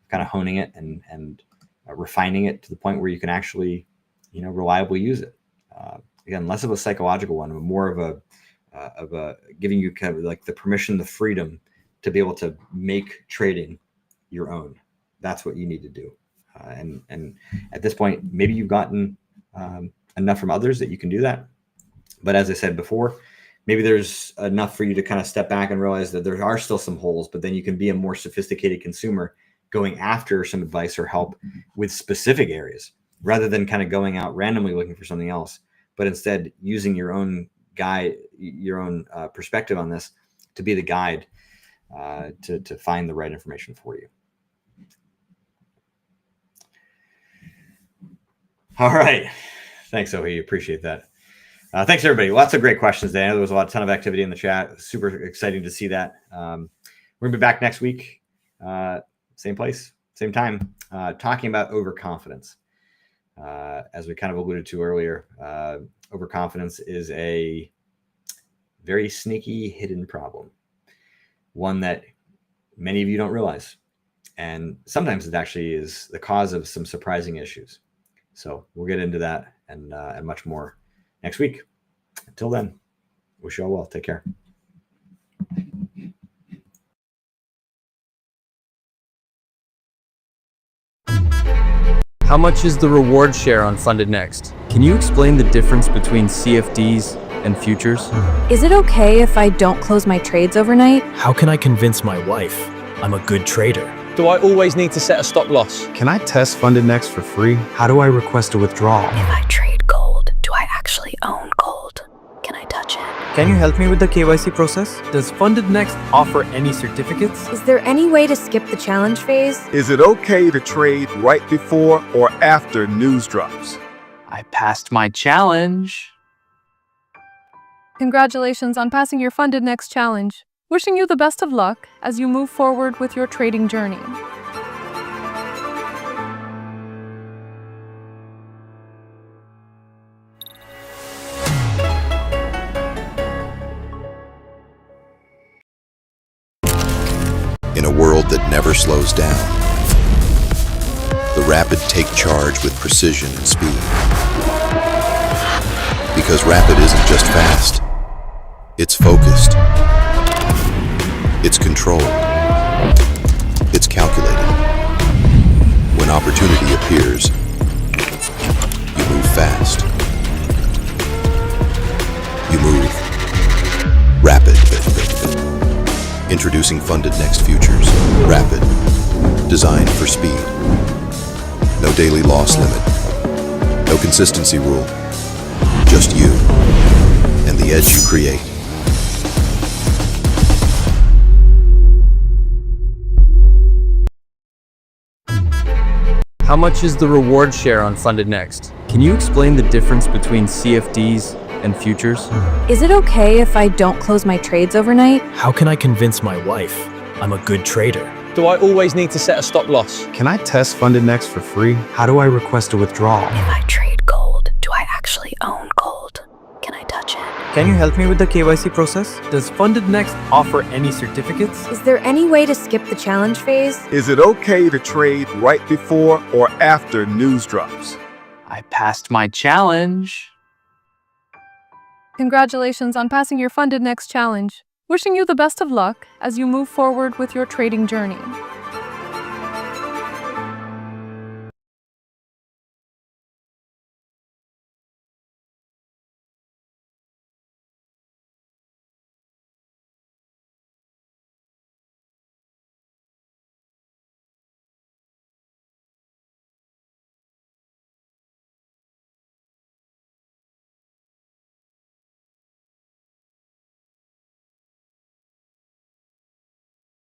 kind of honing it and refining it to the point where you can actually, reliably use it. Again, less of a psychological one, but more of giving you kind of like the permission, the freedom to be able to make trading your own. That's what you need to do. And at this point, maybe you've gotten enough from others that you can do that. But as I said before, maybe there's enough for you to kind of step back and realize that there are still some holes, but then you can be a more sophisticated consumer going after some advice or help with specific areas rather than kind of going out randomly looking for something else, but instead using your own guide, your own perspective on this to be the guide to find the right information for you. All right. Thanks, Ohi. Appreciate that. Thanks, everybody. Lots of great questions today. There was a ton of activity in the chat. Super exciting to see that. We're going to be back next week. Same place, same time, talking about overconfidence. As we kind of alluded to earlier, overconfidence is a very sneaky hidden problem, one that many of you don't realize. And sometimes it actually is the cause of some surprising issues. So we'll get into that and much more next week. Until then, wish you all well. Take care. How much is the reward share on Funded Next? Can you explain the difference between CFDs and futures? Is it okay if I don't close my trades overnight? How can I convince my wife I'm a good trader? Do I always need to set a stop loss? Can I test Funded Next for free? How do I request a withdrawal? If I trade gold, do I actually own gold? Can I touch it? Can you help me with the KYC process? Does Funded Next offer any certificates? Is there any way to skip the challenge phase? Is it okay to trade right before or after news drops? I passed my challenge. Congratulations on passing your Funded Next challenge. Wishing you the best of luck as you move forward with your trading journey. In a world that never slows down, the Rapid take charge with precision and speed. Because Rapid isn't just fast, it's focused, it's controlled, it's calculated. When opportunity appears, you move fast. You move rapid. Introducing Funded Next Futures. Rapid. Designed for speed. No daily loss limit. No consistency rule. Just you and the edge you create. How much is the reward share on Funded Next? Can you explain the difference between CFDs and futures? Is it okay if I don't close my trades overnight? How can I convince my wife I'm a good trader? Do I always need to set a stop loss? Can I test Funded Next for free? How do I request a withdrawal? If I trade gold, do I actually own gold? Can I touch it? Can you help me with the KYC process? Does Funded Next offer any certificates? Is there any way to skip the challenge phase? Is it okay to trade right before or after news drops? I passed my challenge. Congratulations on passing your Funded Next challenge. Wishing you the best of luck as you move forward with your trading journey.